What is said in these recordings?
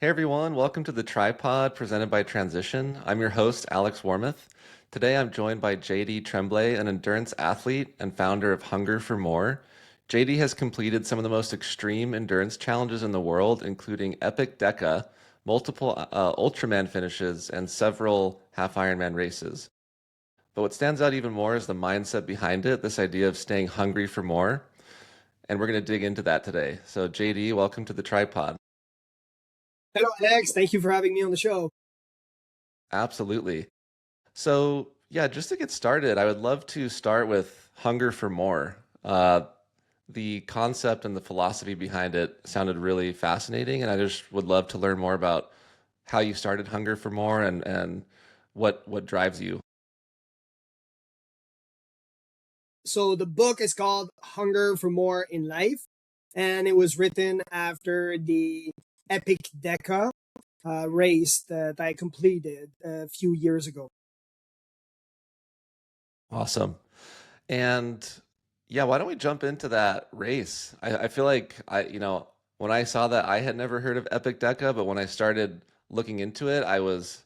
Hey everyone, welcome to the Tripod presented by Transition. I'm your host, Alex Warmoth. Today I'm joined by JD Tremblay, an endurance athlete and founder of Hunger for More. JD has completed some of the most extreme endurance challenges in the world, including EPICDECA, multiple Ultraman finishes, and several half Ironman races. But what stands out even more is the mindset behind it, this idea of staying hungry for more. And we're going to dig into that today. So, JD, welcome to the Tripod. Hello, Alex. Thank you for having me on the show. Absolutely. So, yeah, just to get started, I would love to start with Hunger for More. The concept and the philosophy behind it sounded really fascinating, and I just would love to learn more about how you started Hunger for More and what drives you. So the book is called Hunger for More in Life, and it was written after the EPICDECA race that I completed a few years ago. Awesome. And yeah, why don't we jump into that race? I feel like when I saw that, I had never heard of Epic Deca, but when I started looking into it, I was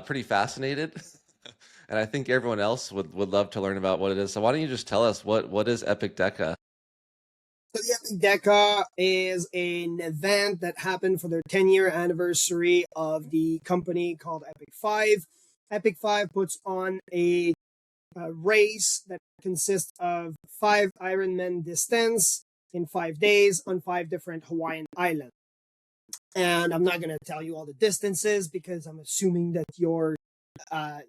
pretty fascinated. And I think everyone else would love to learn about what it is. So why don't you just tell us what is Epic Deca? So the EPICDECA is an event that happened for their 10-year anniversary of the company called Epic 5. Epic 5 puts on a race that consists of 5 Ironman distance in 5 days on 5 different Hawaiian islands. And I'm not going to tell you all the distances because I'm assuming that your uh,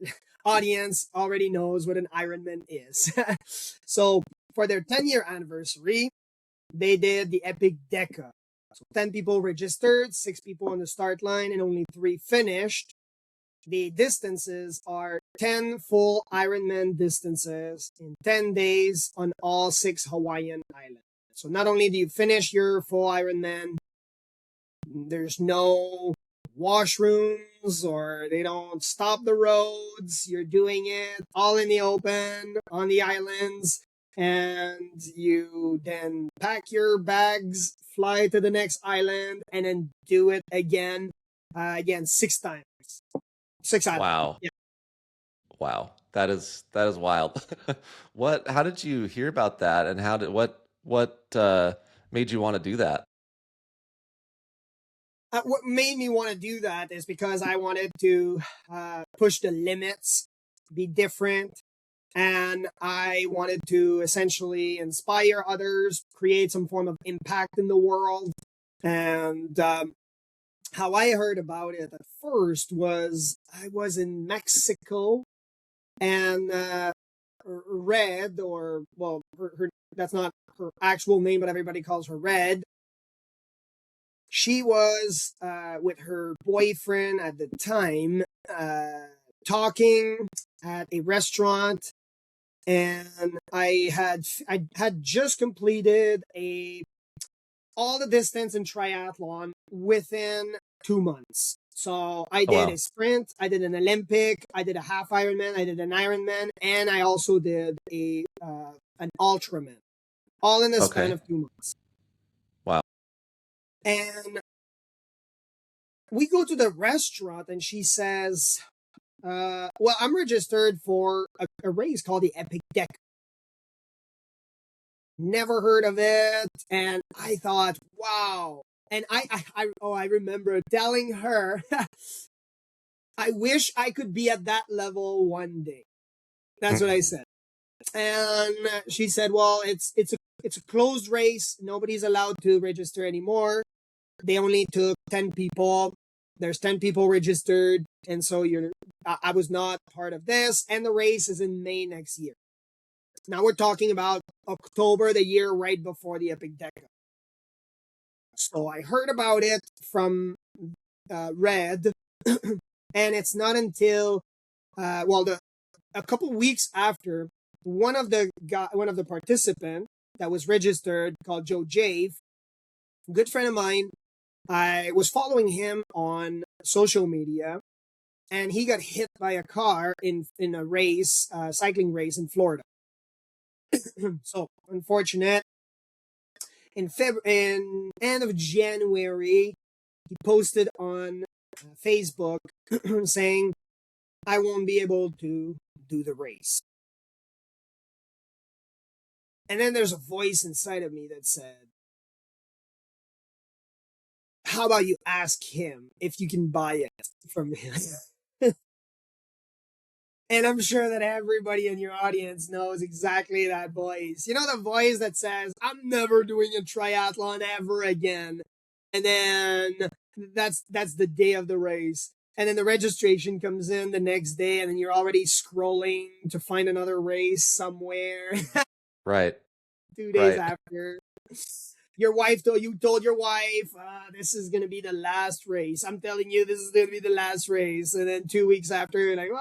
audience already knows what an Ironman is. So for their 10-year anniversary, they did the Epic Deca. So 10 people registered, 6 people on the start line, and only 3 finished. The distances are 10 full Ironman distances in 10 days on all 6 Hawaiian islands. So not only do you finish your full Ironman, there's no washrooms or they don't stop the roads. You're doing it all in the open on the islands. And you then pack your bags, fly to the next island, and then do it again 6 times. 6 islands. Wow. Yeah. Wow. That is wild. How did you hear about that and what made you want to do that? What made me want to do that is because I wanted to push the limits, be different, and I wanted to essentially inspire others, create some form of impact in the world. And how I heard about it at first was I was in Mexico and Red, or well, that's not her actual name, but everybody calls her Red. She was with her boyfriend at the time, talking at a restaurant, and I had just completed a all the distance in triathlon within 2 months. So I Oh did wow. a sprint, I did an Olympic, I did a half Ironman, I did an Ironman, and I also did a an Ultraman, all in the span Okay. of 2 months. Wow. And we go to the restaurant, and she says, "Well, I'm registered for a race called the Epic Deck. Never heard of it." And I thought, wow. And I remember telling her, I wish I could be at that level one day. That's what I said. And she said, well, it's a closed race. Nobody's allowed to register anymore. They only took 10 people. There's 10 people registered. And so I was not part of this. And the race is in May next year. Now we're talking about October, the year right before the Epic Deca. So I heard about it from Red, and it's not until a couple weeks after one of the participants that was registered, called Joe Jave, good friend of mine. I was following him on social media, and he got hit by a car in a race, cycling race in Florida. So unfortunate. In end of January, he posted on Facebook saying, I won't be able to do the race. And then there's a voice inside of me that said, how about you ask him if you can buy it from him? And I'm sure that everybody in your audience knows exactly that voice. You know, the voice that says, I'm never doing a triathlon ever again. And then that's the day of the race. And then the registration comes in the next day, and then you're already scrolling to find another race somewhere Right. 2 days Right. after. Your wife told your wife, this is going to be the last race. I'm telling you, this is going to be the last race. And then 2 weeks after, you're like,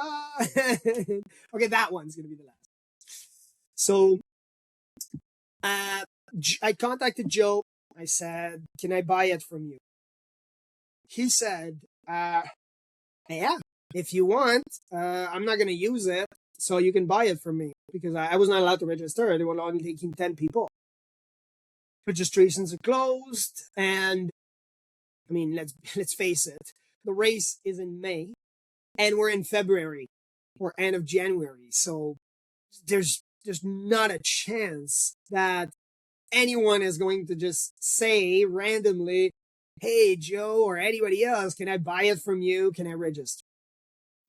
okay, that one's going to be the last. So I contacted Joe. I said, can I buy it from you? He said, yeah, if you want, I'm not going to use it. So you can buy it from me, because I was not allowed to register. They were only taking 10 people. Registrations are closed, and I mean, let's face it, the race is in May, and we're in February or end of January, so there's not a chance that anyone is going to just say randomly, "Hey, Joe, or anybody else, can I buy it from you? Can I register?"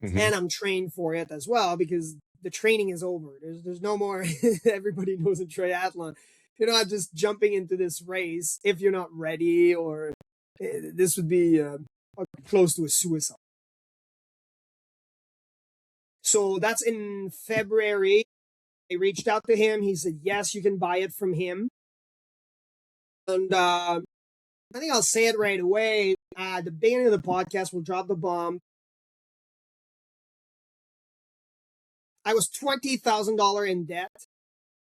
Mm-hmm. And I'm trained for it as well, because the training is over. There's no more. Everybody knows a triathlon. You're not just jumping into this race if you're not ready, or this would be close to a suicide. So that's in February. I reached out to him. He said, yes, you can buy it from him. And I think I'll say it right away. At the beginning of the podcast, we'll drop the bomb. I was $20,000 in debt.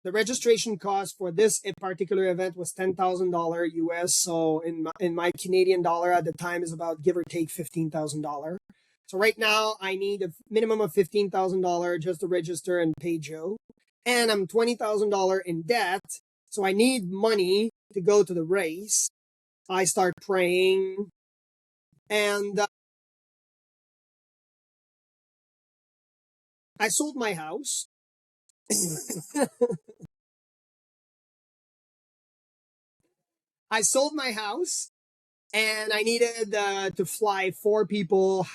The registration cost for this particular event was $10,000 US. So in my Canadian dollar at the time is about, give or take, $15,000. So right now I need a minimum of $15,000 just to register and pay Joe. And I'm $20,000 in debt. So I need money to go to the race. I start praying, and I sold my house. I sold my house, and I needed to fly 4 people.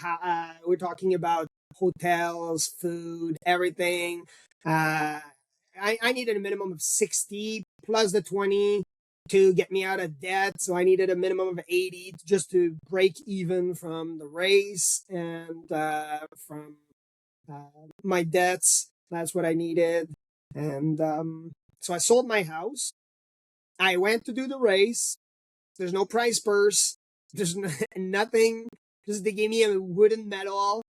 We're talking about hotels, food, everything. I needed a minimum of 60 plus the 20 to get me out of debt. So I needed a minimum of 80 just to break even from the race and from my debts. That's what I needed. And so I sold my house. I went to do the race. There's no prize purse. There's nothing. Just they gave me a wooden medal.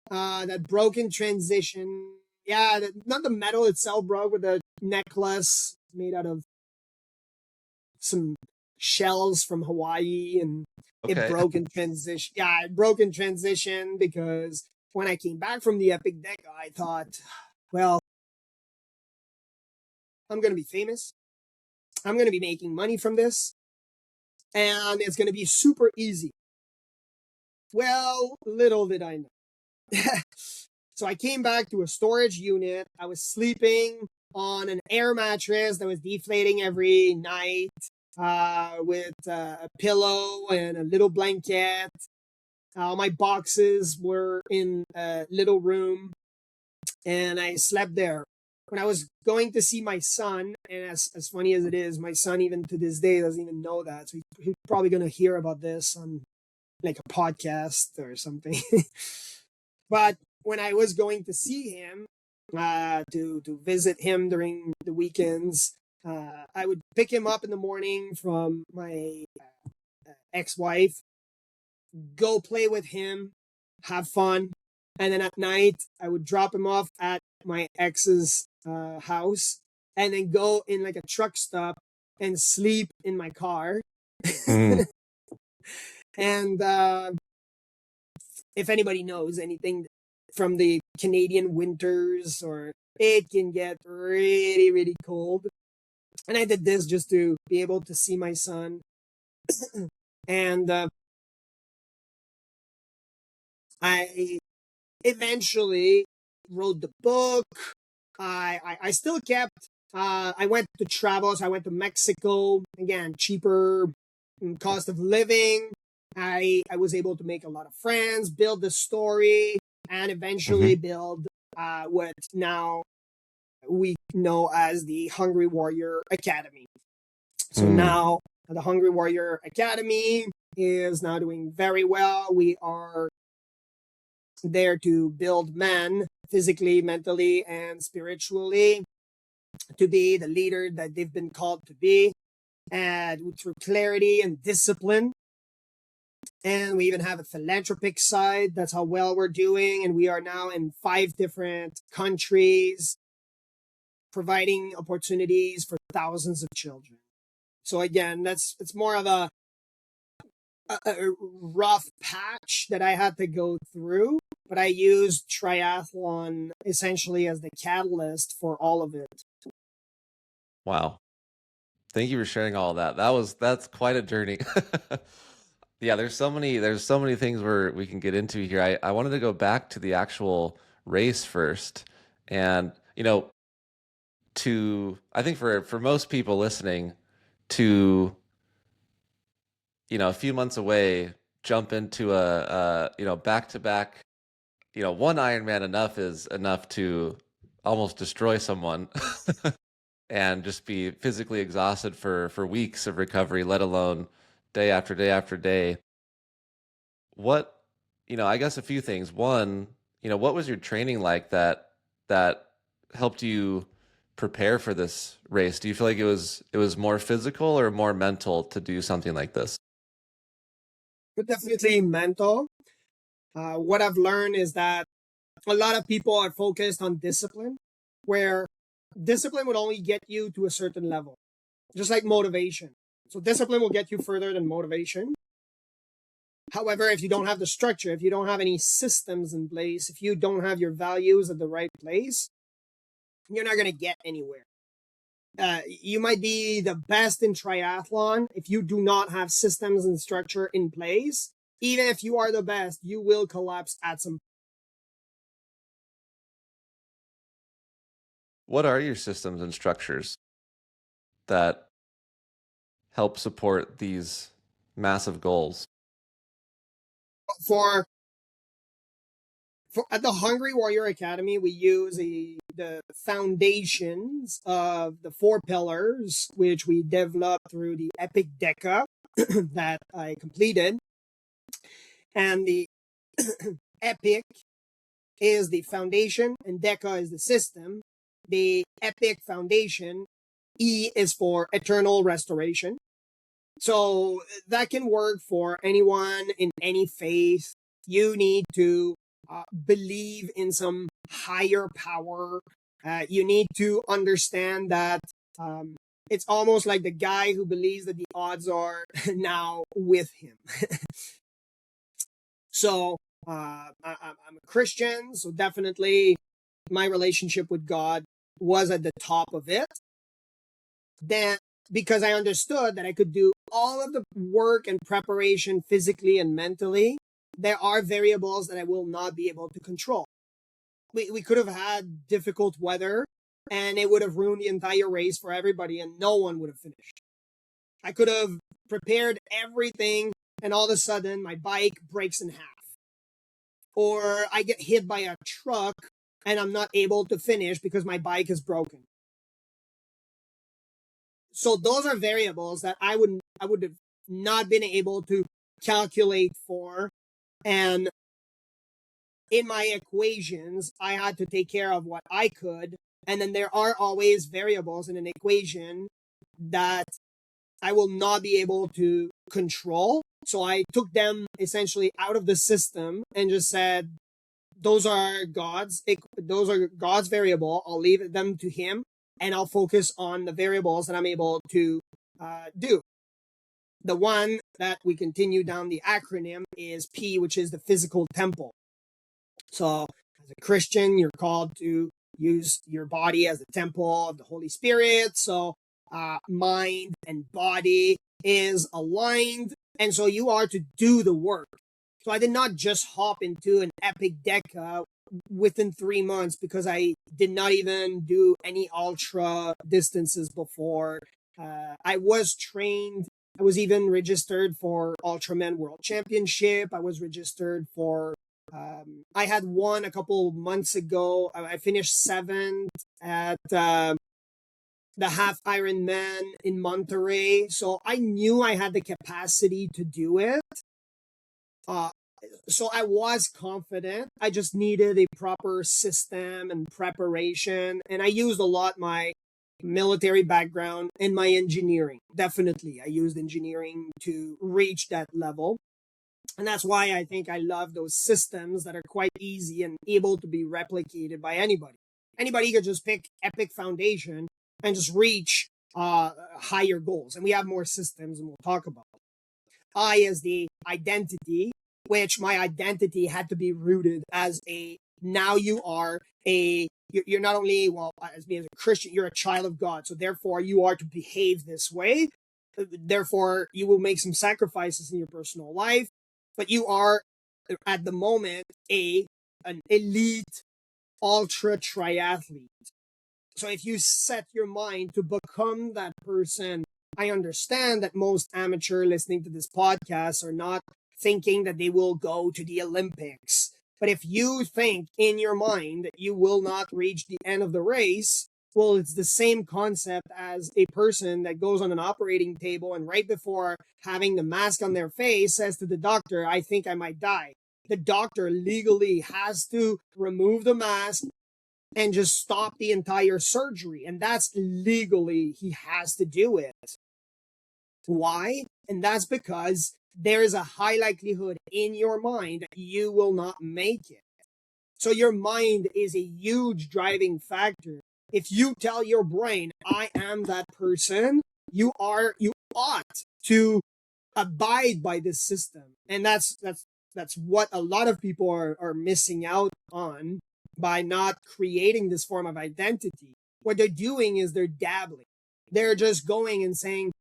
That broke in transition. Yeah, not the medal itself broke, with a necklace made out of some shells from Hawaii, and it Okay. broke in transition. Yeah, it broke in transition because when I came back from the EPICDECA, I thought, well, I'm going to be famous. I'm going to be making money from this, and it's going to be super easy. Well, little did I know. So I came back to a storage unit. I was sleeping on an air mattress that was deflating every night, with a pillow and a little blanket. My boxes were in a little room, and I slept there. When I was going to see my son, and as funny as it is, my son even to this day doesn't even know that. So he's probably going to hear about this on like a podcast or something. But when I was going to see him, to visit him during the weekends, I would pick him up in the morning from my ex-wife, go play with him, have fun, and then at night I would drop him off at my ex's house, and then go in like a truck stop and sleep in my car. Mm. And if anybody knows anything from the Canadian winters, or it can get really, really cold. And I did this just to be able to see my son. And I eventually wrote the book. I still kept, I went to travels. I went to Mexico, again, cheaper cost of living. I was able to make a lot of friends, build the story, and eventually Hmm. build what now we know as the Hungry Warrior Academy. So Mm. now the Hungry Warrior Academy is now doing very well. We are there to build men physically, mentally, and spiritually to be the leader that they've been called to be, and through clarity and discipline. And we even have a philanthropic side. That's how well we're doing. And we are now in 5 different countries, providing opportunities for thousands of children. So again, it's more of a rough patch that I had to go through, but I used triathlon essentially as the catalyst for all of it. Wow. Thank you for sharing all of that. That's quite a journey. Yeah, there's so many things where we can get into here. I wanted to go back to the actual race first. And, to I think for most people listening to, a few months away, jump into a back to back, one Ironman enough is enough to almost destroy someone and just be physically exhausted for weeks of recovery, let alone day after day after day. What, I guess a few things. One, what was your training like that helped you prepare for this race? Do you feel like it was more physical or more mental to do something like this? But definitely mental. What I've learned is that a lot of people are focused on discipline, where discipline would only get you to a certain level, just like motivation. So discipline will get you further than motivation. However, if you don't have the structure, if you don't have any systems in place, if you don't have your values at the right place, you're not going to get anywhere. You might be the best in triathlon if you do not have systems and structure in place. Even if you are the best, you will collapse at some. What are your systems and structures that help support these massive goals? For at the Hungry Warrior Academy, we use the foundations of the 4 pillars, which we developed through the EPICDECA that I completed. And the EPIC is the foundation, and DECA is the system. The EPIC foundation, E is for eternal restoration. So that can work for anyone in any faith. You need to believe in some higher power. You need to understand that it's almost like the guy who believes that the odds are now with him. So I'm a Christian, so definitely my relationship with God was at the top of it. Then, because I understood that I could do all of the work and preparation physically and mentally, there are variables that I will not be able to control. We could have had difficult weather and it would have ruined the entire race for everybody and no one would have finished. I could have prepared everything and all of a sudden my bike breaks in half. Or I get hit by a truck and I'm not able to finish because my bike is broken. So those are variables that I would have not been able to calculate for. And in my equations, I had to take care of what I could. And then there are always variables in an equation that I will not be able to control. So I took them essentially out of the system and just said, those are God's variable. I'll leave them to him and I'll focus on the variables that I'm able to do. The one that we continue down the acronym is P, which is the physical temple. So as a Christian, you're called to use your body as the temple of the Holy Spirit. So mind and body is aligned. And so you are to do the work. So I did not just hop into an EPICDECA within 3 months because I did not even do any ultra distances before. I was trained. I was even registered for Ultraman World Championship. I was registered for. I had one a couple months ago. I finished seventh at the half Ironman in Monterey. So I knew I had the capacity to do it. Uh, so I was confident. I just needed a proper system and preparation. And I used a lot my military background and my engineering. Definitely, I used engineering to reach that level. And that's why I think I love those systems that are quite easy and able to be replicated by anybody. Anybody could just pick Epic Foundation and just reach higher goals. And we have more systems, and we'll talk about it. I as the identity, which my identity had to be rooted as a, now you are a, you're not only, well, as me as a Christian, you're a child of God. So therefore you are to behave this way. Therefore you will make some sacrifices in your personal life, but you are at the moment an elite ultra triathlete. So if you set your mind to become that person, I understand that most amateur listening to this podcast are not thinking that they will go to the Olympics. But if you think in your mind that you will not reach the end of the race, well, it's the same concept as a person that goes on an operating table and right before having the mask on their face says to the doctor, I think I might die. The doctor legally has to remove the mask and just stop the entire surgery. And that's legally, he has to do it. Why? And that's because there is a high likelihood in your mind that you will not make it. So your mind is a huge driving factor. If you tell your brain, I am that person, you ought to abide by this system. And that's what a lot of people are missing out on by not creating this form of identity. What they're doing is they're dabbling. They're just going and saying,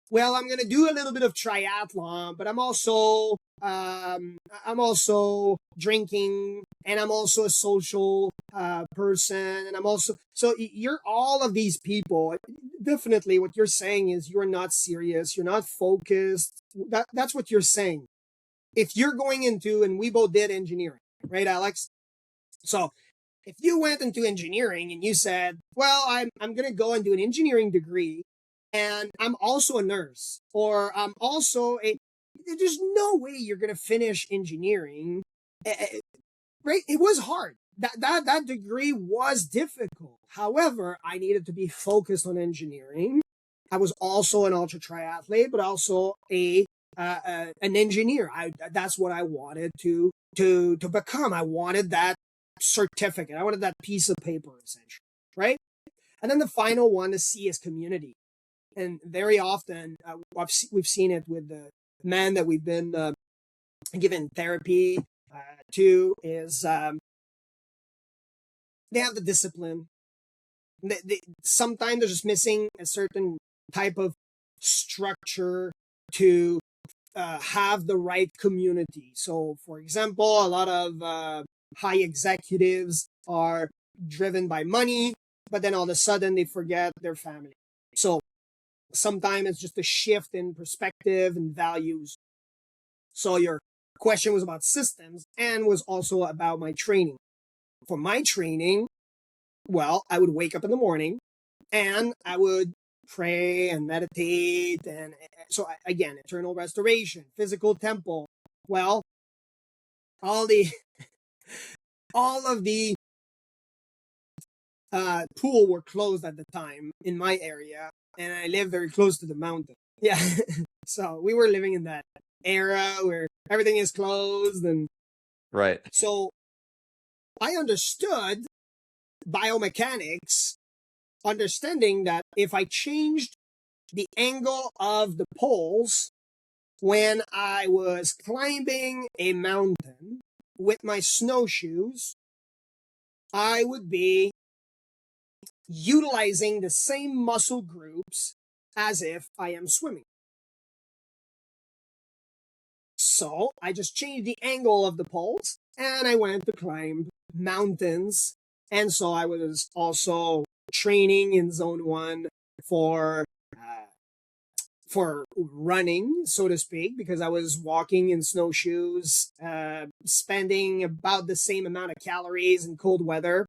well, I'm going to do a little bit of triathlon, but I'm also drinking, and I'm also a social person, and I'm also, so you're all of these people. Definitely what you're saying is you're not serious, you're not focused. That's what you're saying. If you're going into, and we both did engineering, right, Alex? So if you went into engineering and you said, well, I'm going to go and do an engineering degree, and I'm also a nurse, or I'm also there's no way you're going to finish engineering. Right? It was hard. That degree was difficult. However, I needed to be focused on engineering. I was also an ultra triathlete, but also an engineer. That's what I wanted to become. I wanted that certificate. I wanted that piece of paper, essentially, right? And then the final one to see is community. And very often, we've seen it with the men that we've been given therapy to, is they have the discipline. Sometimes they're just missing a certain type of structure to have the right community. So, for example, a lot of high executives are driven by money, but then all of a sudden they forget their family. So sometimes it's just a shift in perspective and values. So your question was about systems and was also about my training. For my training, well, I would wake up in the morning and I would pray and meditate. And so again, eternal restoration, physical temple. Well, all of the pool were closed at the time in my area, and I live very close to the mountain. Yeah. So we were living in that era where everything is closed. And Right. so I understood biomechanics, understanding that if I changed the angle of the poles when I was climbing a mountain with my snowshoes, I would be utilizing the same muscle groups as if I am swimming. So I just changed the angle of the poles and I went to climb mountains. And so I was also training in zone one for for running, so to speak, because I was walking in snowshoes, spending about the same amount of calories in cold weather.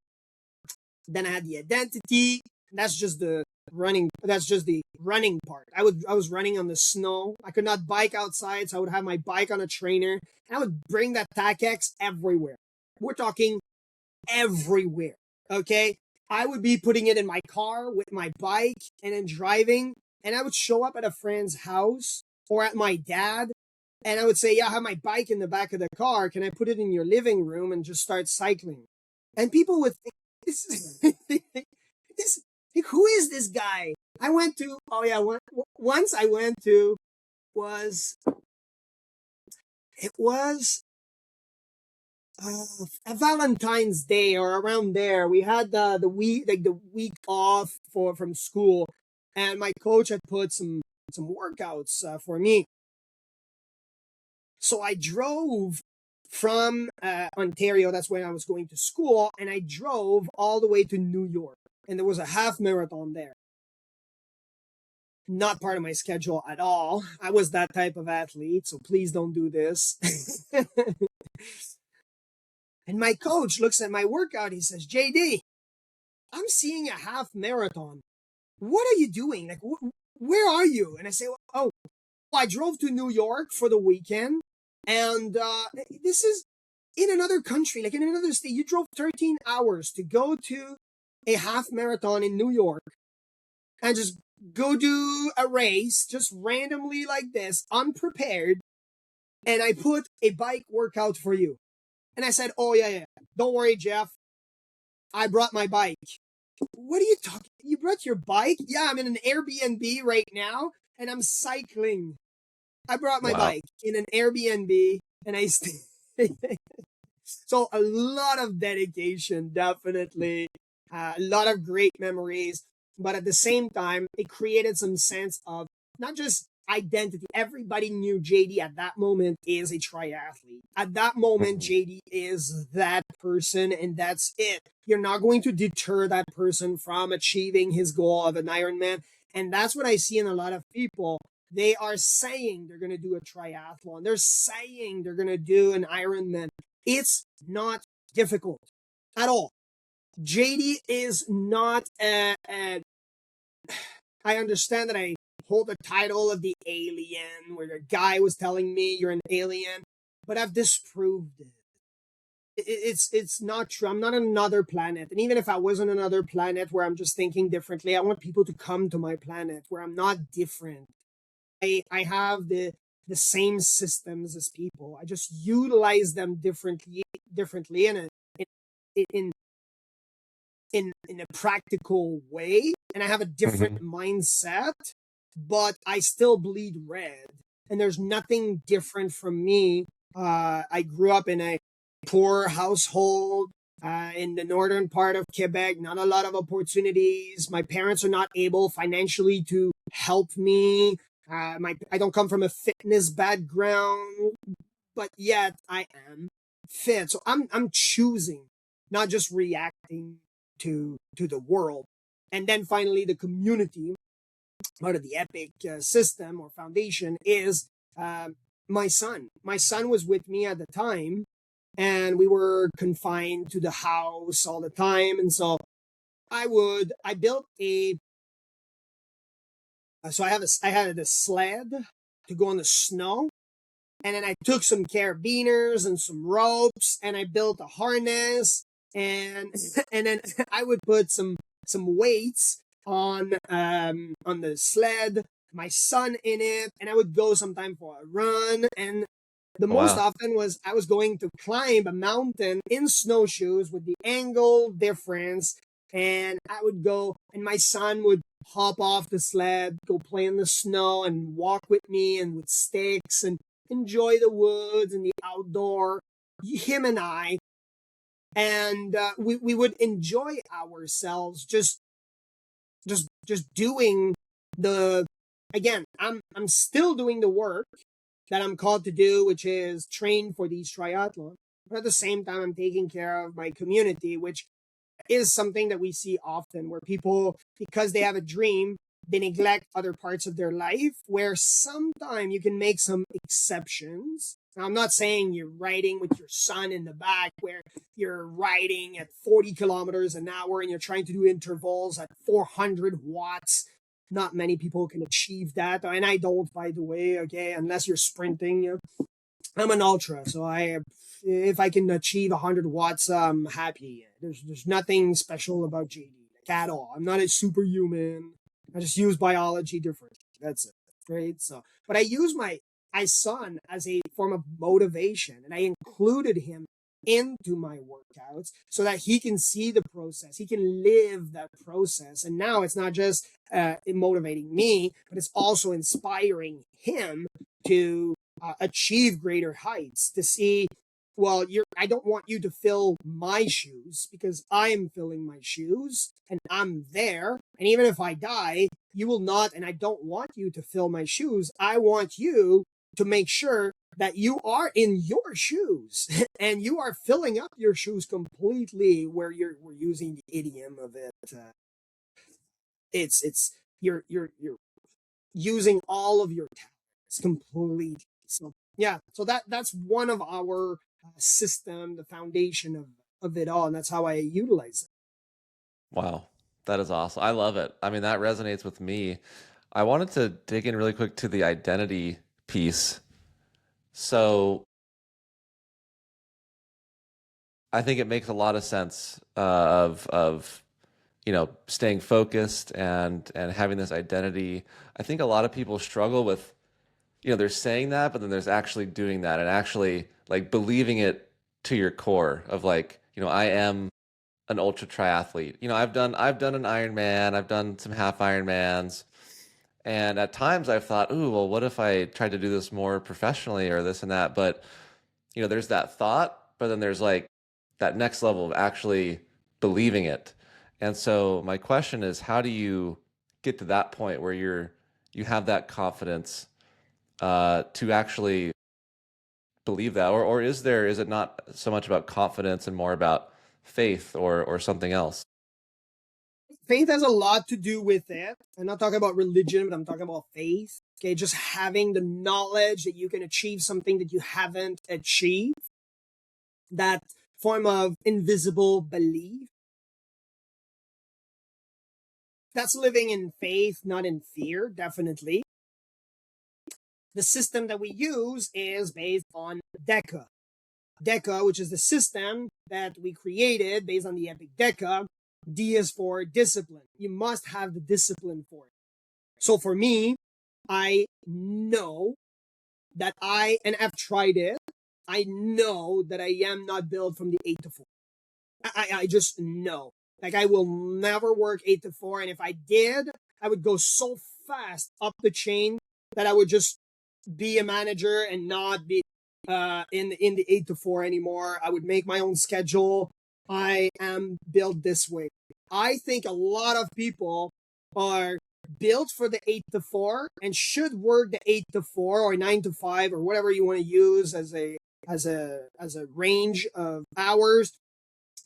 Then I had the identity. That's just the running. That's just the running part. I was running on the snow. I could not bike outside, so I would have my bike on a trainer, and I would bring that TACX everywhere. We're talking everywhere. Okay, I would be putting it in my car with my bike and then driving, and I would show up at a friend's house or at my dad, and I would say, "Yeah, I have my bike in the back of the car. Can I put it in your living room and just start cycling?" And people would think, "This, this, who is this guy?" I went to, oh yeah, once I went to was it was a Valentine's Day or around there. We had the week off from school, and my coach had put some workouts for me. So I drove from Ontario. That's when I was going to school, and I drove all the way to New York, and there was a half marathon there. Not part of my schedule at all. I was that type of athlete, so please don't do this. And my coach looks at my workout. He says, "JD, I'm seeing a half marathon. What are you doing? Like, where are you?" And I say, "Oh, I drove to New York for the weekend. And this is in another country, like in another state. You drove 13 hours to go to a half marathon in New York and just go do a race just randomly like this, unprepared. And I put a bike workout for you." And I said, "Oh, yeah. Don't worry, Jeff. I brought my bike." "What are you talking? You brought your bike?" "Yeah, I'm in an Airbnb right now and I'm cycling. I brought my Wow. bike in an Airbnb and I stay." So a lot of dedication, definitely. A lot of great memories. But at the same time, it created some sense of not just identity. Everybody knew JD at that moment is a triathlete. At that moment, Mhm. JD is that person, and that's it. You're not going to deter that person from achieving his goal of an Ironman. And that's what I see in a lot of people. They are saying they're going to do a triathlon. They're saying they're going to do an Ironman. It's not difficult at all. JD is not I understand that I hold the title of the alien, where the guy was telling me you're an alien, but I've disproved it. It's not true. I'm not on another planet. And even if I was on another planet where I'm just thinking differently, I want people to come to my planet where I'm not different. I have the same systems as people. I just utilize them differently in in a practical way, and I have a different Mhm. mindset, but I still bleed red. And there's nothing different from me. I grew up in a poor household in the northern part of Quebec, not a lot of opportunities. My parents are not able financially to help me. I don't come from a fitness background, but yet I am fit. So I'm choosing, not just reacting to the world. And then finally, the community, part of the Epic system or foundation, is my son. My son was with me at the time, and we were confined to the house all the time. And so I built a, so I had a sled to go on the snow. And then I took some carabiners and some ropes, and I built a harness, and and then I would put some weights on the sled, my son in it, and I would go sometime for a run. And the most Wow. often was I was going to climb a mountain in snowshoes with the angle difference, and I would go, and my son would hop off the sled, go play in the snow, and walk with me and with sticks and enjoy the woods and the outdoor. Him and I, and we would enjoy ourselves just doing the. Again, I'm still doing the work, that I'm called to do, which is train for these triathlons. But at the same time, I'm taking care of my community, which is something that we see often where people, because they have a dream, they neglect other parts of their life, where sometimes you can make some exceptions. Now, I'm not saying you're riding with your son in the back where you're riding at 40 kilometers an hour and you're trying to do intervals at 400 watts. Not many people can achieve that. And I don't, by the way, okay, unless you're sprinting. I'm an ultra, so if I can achieve 100 watts, I'm happy. There's nothing special about JD like, at all. I'm not a superhuman. I just use biology differently. That's it, right? So, but I use my son as a form of motivation, and I included him into my workouts so that he can see the process, he can live that process, and now it's not just motivating me, but it's also inspiring him to achieve greater heights, to see, well, I don't want you to fill my shoes because I'm filling my shoes and I'm there. And even if I die, you will not, and I don't want you to fill my shoes. I want you to make sure that you are in your shoes and you are filling up your shoes completely, where we're using the idiom of it. It's you're using all of your talents completely. So yeah, so that's one of our system, the foundation of it all, and that's how I utilize it. Wow, that is awesome. I love it. I mean, that resonates with me. I wanted to dig in really quick to the identity piece. So I think it makes a lot of sense of staying focused and having this identity. I think a lot of people struggle with, they're saying that, but then there's actually doing that and actually like believing it to your core of like, I am an ultra triathlete. I've done an Ironman, I've done some half Ironmans, and at times I've thought, ooh, well, what if I tried to do this more professionally or this and that? But there's that thought, but then there's like that next level of actually believing it. And so my question is, how do you get to that point where you have that confidence to actually believe that, or is it not so much about confidence and more about faith or something else? Faith has a lot to do with it. I'm not talking about religion, but I'm talking about faith. Okay, just having the knowledge that you can achieve something that you haven't achieved, that form of invisible belief. That's living in faith, not in fear, definitely. The system that we use is based on DECA. DECA, which is the system that we created based on the EPICDECA. D is for discipline. You must have the discipline for it. So for me, I know that and I've tried it, I know that I am not built from the 8 to 4. I just know. Like, I will never work 8 to 4. And if I did, I would go so fast up the chain that I would just be a manager and not be in the 8 to 4 anymore. I would make my own schedule. I am built this way. I think a lot of people are built for the 8 to 4 and should work the 8 to 4 or 9 to 5 or whatever you want to use as a range of hours.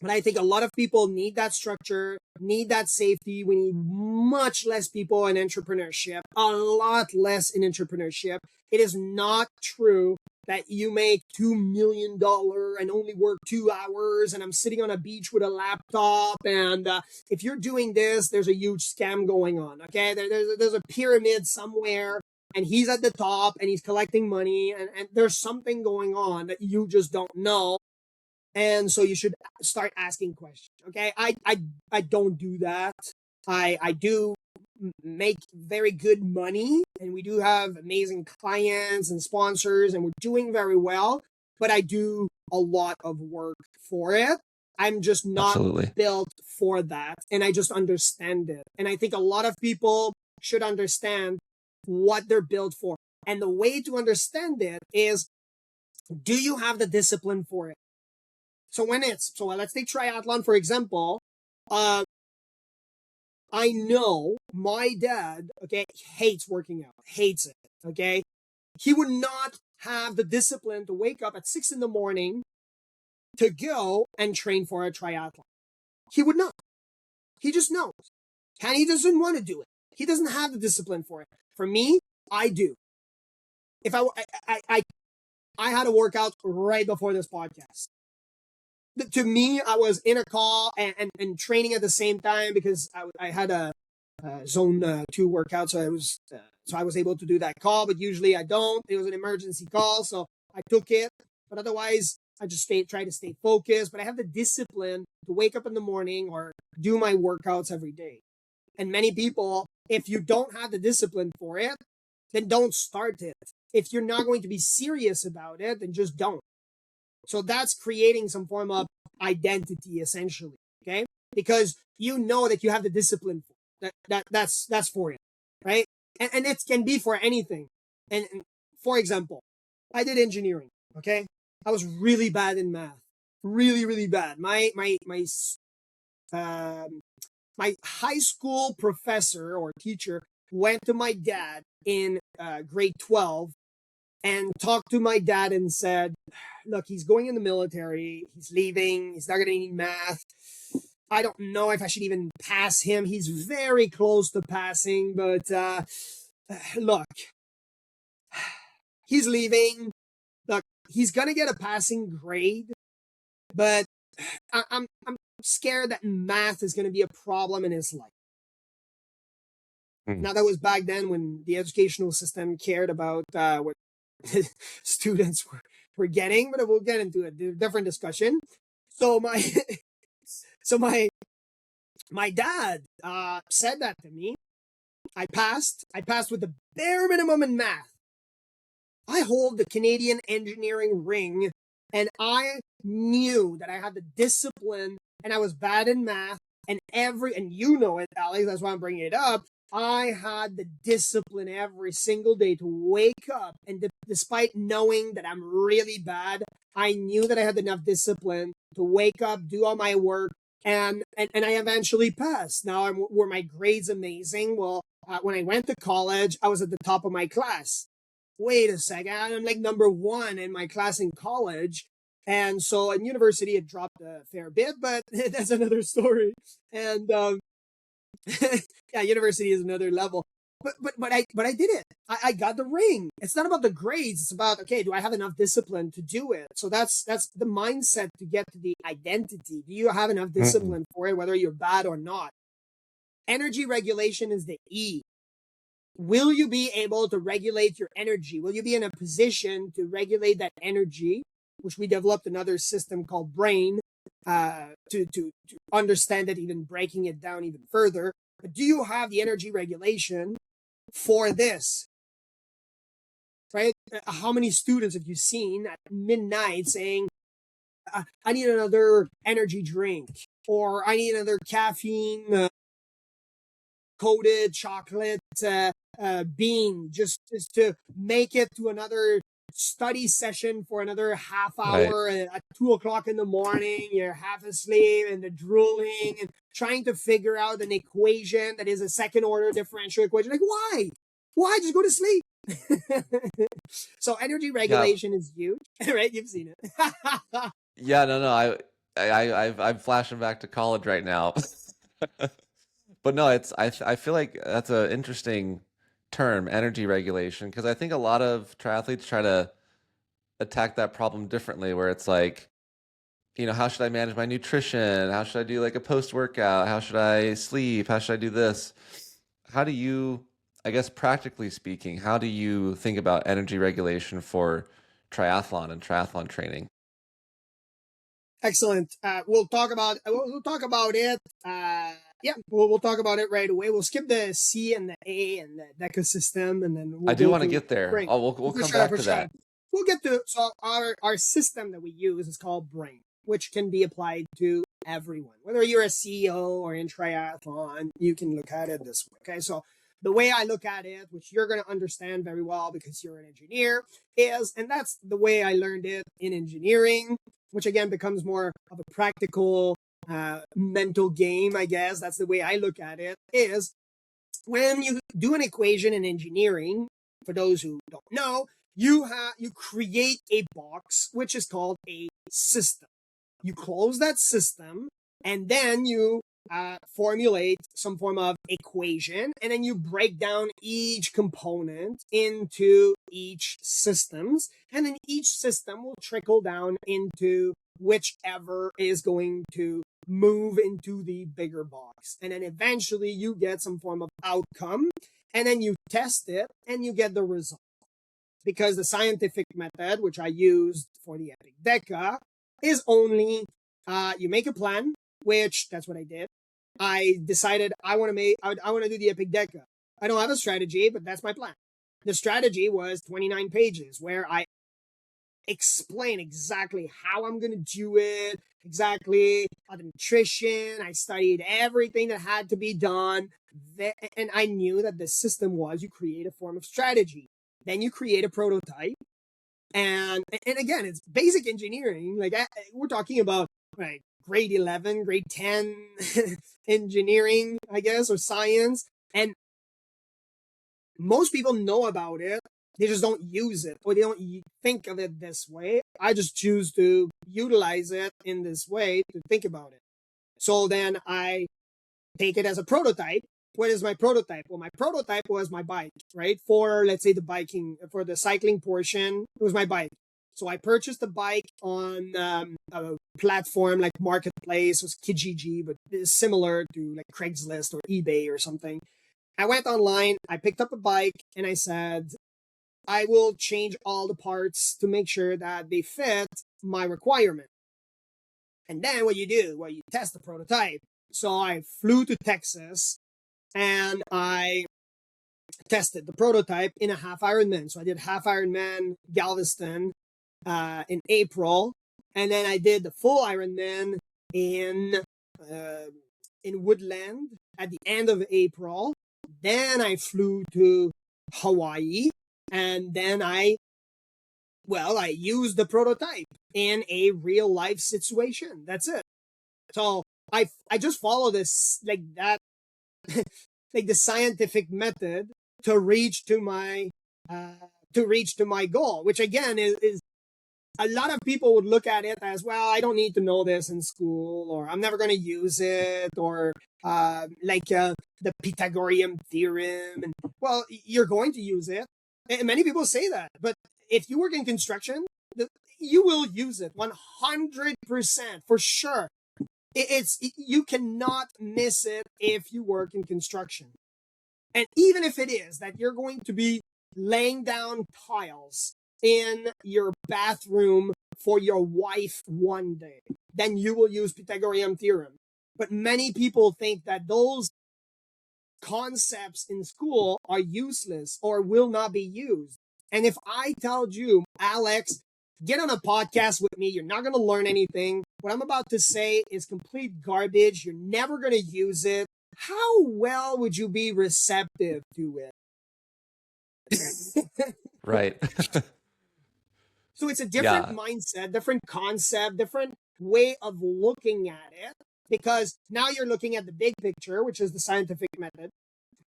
But I think a lot of people need that structure, need that safety. We need much less people in entrepreneurship, a lot less in entrepreneurship. It is not true that you make $2 million and only work 2 hours and I'm sitting on a beach with a laptop. And if you're doing this, there's a huge scam going on. Okay. There's a pyramid somewhere and he's at the top and he's collecting money and there's something going on that you just don't know. And so you should start asking questions. Okay. I don't do that. I do make very good money and we do have amazing clients and sponsors and we're doing very well, but I do a lot of work for it. I'm just not Absolutely. built for that. And I just understand it. And I think a lot of people should understand what they're built for. And the way to understand it is, do you have the discipline for it? So let's take triathlon, for example. I know my dad, okay, hates working out, hates it, okay? He would not have the discipline to wake up at 6 in the morning to go and train for a triathlon. He would not. He just knows. And he doesn't want to do it. He doesn't have the discipline for it. For me, I do. If I had a workout right before this podcast. To me, I was in a call and training at the same time because I had a zone 2 workout, so I was able to do that call. But usually I don't. It was an emergency call, so I took it. But otherwise, I just try to stay focused. But I have the discipline to wake up in the morning or do my workouts every day. And many people, if you don't have the discipline for it, then don't start it. If you're not going to be serious about it, then just don't. So that's creating some form of identity, essentially, okay? Because you know that you have the discipline for it. That's for it, right? And it can be for anything. And for example, I did engineering, okay? I was really bad in math, really, really bad. My high school professor or teacher went to my dad in grade 12 and talked to my dad and said, look, he's going in the military. He's leaving. He's not going to need math. I don't know if I should even pass him. He's very close to passing, but look, he's leaving. Look, he's going to get a passing grade, but I'm scared that math is going to be a problem in his life. Now, that was back then when the educational system cared about what students were getting, but we'll get into a different discussion. So my dad said that to me. I passed with the bare minimum in math. I hold the Canadian engineering ring, and I knew that I had the discipline, and I was bad in math, and you know it, Alex, that's why I'm bringing it up. I had the discipline every single day to wake up, and despite knowing that I'm really bad, I knew that I had enough discipline to wake up, do all my work, and I eventually passed. Now, were my grades amazing? Well, when I went to college, I was at the top of my class. Wait a second, I'm like number 1 in my class in college. And so in university, it dropped a fair bit, but that's another story. And yeah, university is another level. But I did it. I got the ring. It's not about the grades. It's about, okay, do I have enough discipline to do it? So that's the mindset to get to the identity. Do you have enough discipline for it, whether you're bad or not? Energy regulation is the E. Will you be able to regulate your energy? Will you be in a position to regulate that energy, which we developed another system called brain to understand it, even breaking it down even further. But do you have the energy regulation for this? Right? How many students have you seen at midnight saying, I need another energy drink, or I need another caffeine coated chocolate bean just to make it to another study session for another half hour at 2:00 in the morning. You're half asleep and the drooling and trying to figure out an equation that is a second order differential equation. Like, why just go to sleep? So energy regulation is huge, right? You've seen it. Yeah, no, I'm flashing back to college right now. But no, I feel like that's an interesting term, energy regulation, because I think a lot of triathletes try to attack that problem differently, where it's like, how should I manage my nutrition? How should I do like a post-workout? How should I sleep? How should I do this? How do you, I guess practically speaking, how do you think about energy regulation for triathlon and triathlon training? Excellent. We'll talk about it. Yeah, we'll talk about it right away. We'll skip the C and the A and the DECA system, and then we'll I do go want to to get there. brain. We'll come back to that. We'll get to, so our system that we use is called brain, which can be applied to everyone. Whether you're a CEO or in triathlon, you can look at it this way. Okay, so the way I look at it, which you're going to understand very well because you're an engineer, is, and that's the way I learned it in engineering, which again becomes more of a practical mental game, I guess. That's the way I look at it, is when you do an equation in engineering, for those who don't know, you create a box which is called a system. You close that system, and then you formulate some form of equation, and then you break down each component into each systems, and then each system will trickle down into whichever is going to move into the bigger box. And then eventually you get some form of outcome, and then you test it and you get the result. Because the scientific method, which I used for the EPICDECA, is only you make a plan, which that's what I did. I decided I want to do the EPICDECA. I don't have a strategy, but that's my plan. The strategy was 29 pages where I explain exactly how I'm going to do it, exactly the nutrition. I studied everything that had to be done. And I knew that the system was you create a form of strategy. Then you create a prototype. And again, it's basic engineering. Like we're talking about like grade 11, grade 10 engineering, I guess, or science. And most people know about it. They just don't use it, or they don't think of it this way. I just choose to utilize it in this way to think about it. So then I take it as a prototype. What is my prototype? Well, my prototype was my bike, right? For, let's say, for the cycling portion, it was my bike. So I purchased the bike on a platform like Marketplace, it was Kijiji, but it's similar to like Craigslist or eBay or something. I went online, I picked up a bike, and I said, I will change all the parts to make sure that they fit my requirement. And then what you do? Well, you test the prototype. So I flew to Texas and I tested the prototype in a half Ironman. So I did half Ironman Galveston in April, and then I did the full Ironman in Woodland at the end of April. Then I flew to Hawaii, and then I used the prototype in a real life situation. That's it. So I just follow this like that, like the scientific method to reach to my goal, which again is a lot of people would look at it as, well, I don't need to know this in school, or I'm never going to use it, or the Pythagorean theorem. And well, you're going to use it. And many people say that, but if you work in construction, you will use it 100% for sure. You cannot miss it if you work in construction. And even if it is that you're going to be laying down tiles in your bathroom for your wife one day, then you will use Pythagorean theorem. But many people think that those concepts in school are useless or will not be used. And if I told you, Alex, get on a podcast with me, you're not going to learn anything. What I'm about to say is complete garbage. You're never going to use it. How well would you be receptive to it? Right. So it's a different mindset, different concept, different way of looking at it, because now you're looking at the big picture, which is the scientific method.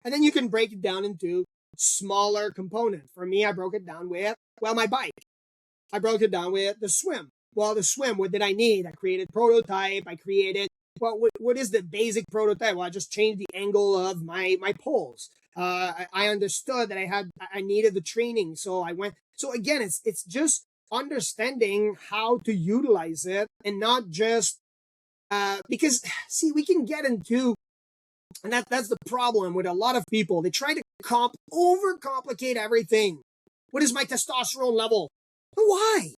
And then you can break it down into smaller components. For me, I broke it down with, my bike. I broke it down with the swim. Well, the swim, what did I need? I created prototype. I created, what is the basic prototype? Well, I just changed the angle of my poles. I understood that I needed the training. So I went. So again, it's just understanding how to utilize it, and not just, because see, we can get into, and that's the problem with a lot of people. They try to overcomplicate everything. What is my testosterone level? Why?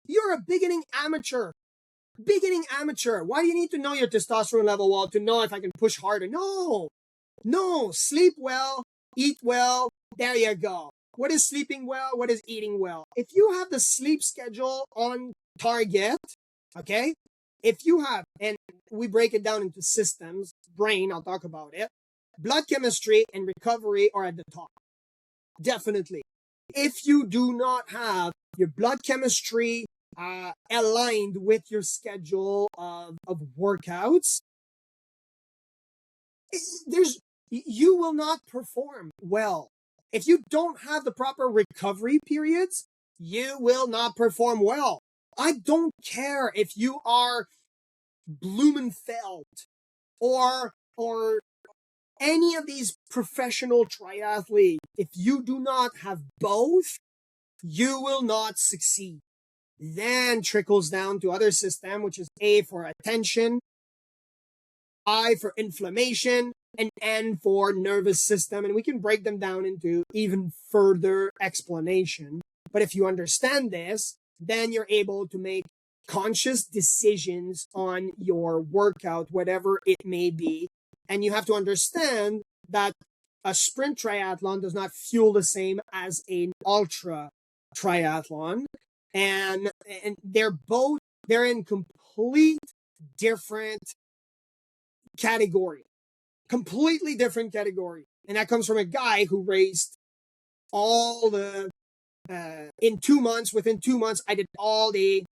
You're a beginning amateur. Why do you need to know your testosterone level? Well, to know if I can push harder. No. Sleep well, eat well. There you go. What is sleeping well? What is eating well? If you have the sleep schedule on target, okay? If you have, and we break it down into systems, brain, I'll talk about it. Blood chemistry and recovery are at the top. Definitely. If you do not have your blood chemistry aligned with your schedule of workouts, you will not perform well. If you don't have the proper recovery periods, you will not perform well. I don't care if you are Blumenfeld or any of these professional triathletes. If you do not have both, you will not succeed. Then trickles down to other system, which is A for attention, I for inflammation, and N for nervous system. And we can break them down into even further explanation. But if you understand this, then you're able to make conscious decisions on your workout, whatever it may be. And you have to understand that a sprint triathlon does not fuel the same as an ultra triathlon. And they're in complete different category, completely different category. And that comes from a guy who raced all the, in 2 months, within 2 months, I did all the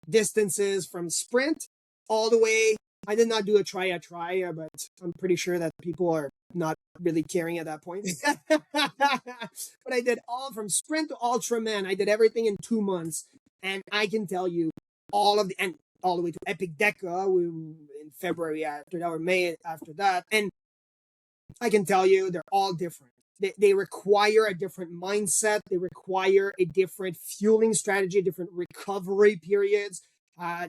distances from sprint all the way. I did not do a try, but I'm pretty sure that people are not really caring at that point. But I did all from sprint to Ultraman. I did everything in 2 months. And I can tell you all the way to EPICDECA in February after that, or May after that. And I can tell you they're all different. They require a different mindset. They require a different fueling strategy, different recovery periods,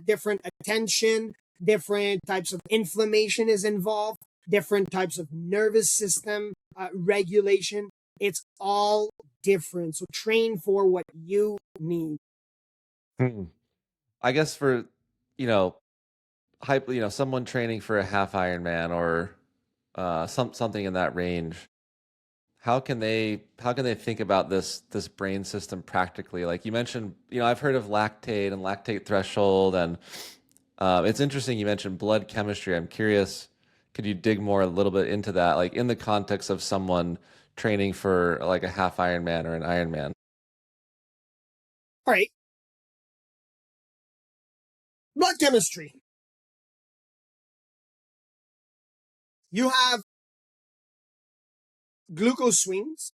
different attention, different types of inflammation is involved, different types of nervous system regulation. It's all different. So train for what you need. I guess for, you know, someone training for a half Ironman or something in that range, how can they think about this brain system practically? Like you mentioned, I've heard of lactate and lactate threshold, and it's interesting you mentioned blood chemistry. I'm curious, could you dig more a little bit into that, like in the context of someone training for like a half Ironman or an Ironman? All right. Blood chemistry. You have glucose swings,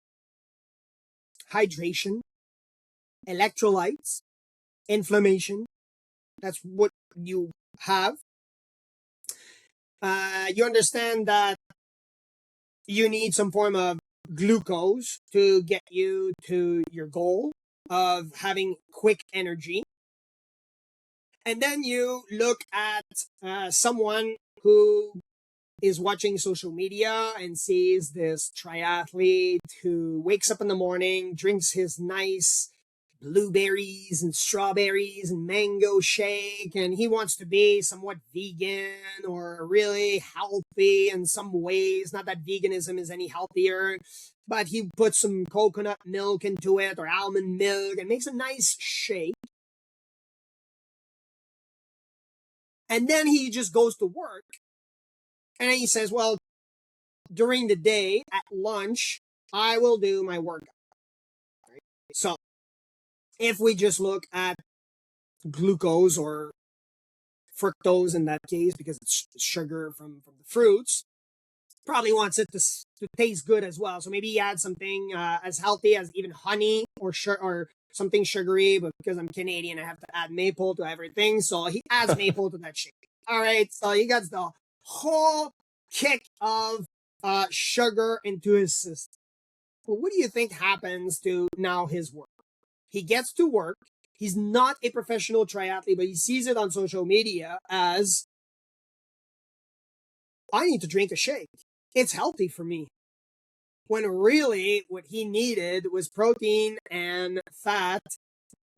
hydration, electrolytes, inflammation. That's what you have. You understand that you need some form of glucose to get you to your goal of having quick energy. And then you look at someone who is watching social media and sees this triathlete who wakes up in the morning, drinks his nice blueberries and strawberries and mango shake, and he wants to be somewhat vegan or really healthy in some ways. Not that veganism is any healthier, but he puts some coconut milk into it or almond milk and makes a nice shake. And then he just goes to work. And then he says, well, during the day at lunch, I will do my workout. Right? So if we just look at glucose or fructose in that case, because it's sugar from the fruits, probably wants it to taste good as well. So maybe he adds something as healthy as even honey or something sugary, but because I'm Canadian, I have to add maple to everything. So he adds maple to that shake. All right, so he gets the whole kick of sugar into his system. Well, what do you think happens to now his work? He gets to work. He's not a professional triathlete, but he sees it on social media as, I need to drink a shake. It's healthy for me. When really what he needed was protein and fat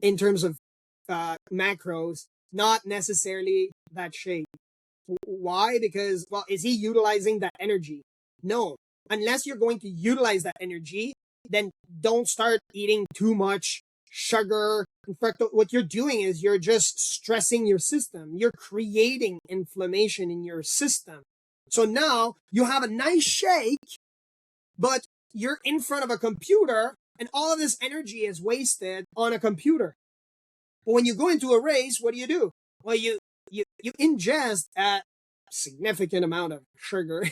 in terms of macros, not necessarily that shake. Why? Because, well, is he utilizing that energy? No. Unless you're going to utilize that energy, then don't start eating too much sugar. In fact, what you're doing is you're just stressing your system. You're creating inflammation in your system. So now you have a nice shake, but you're in front of a computer and all of this energy is wasted on a computer. But when you go into a race, what do? Well, you ingest a significant amount of sugar,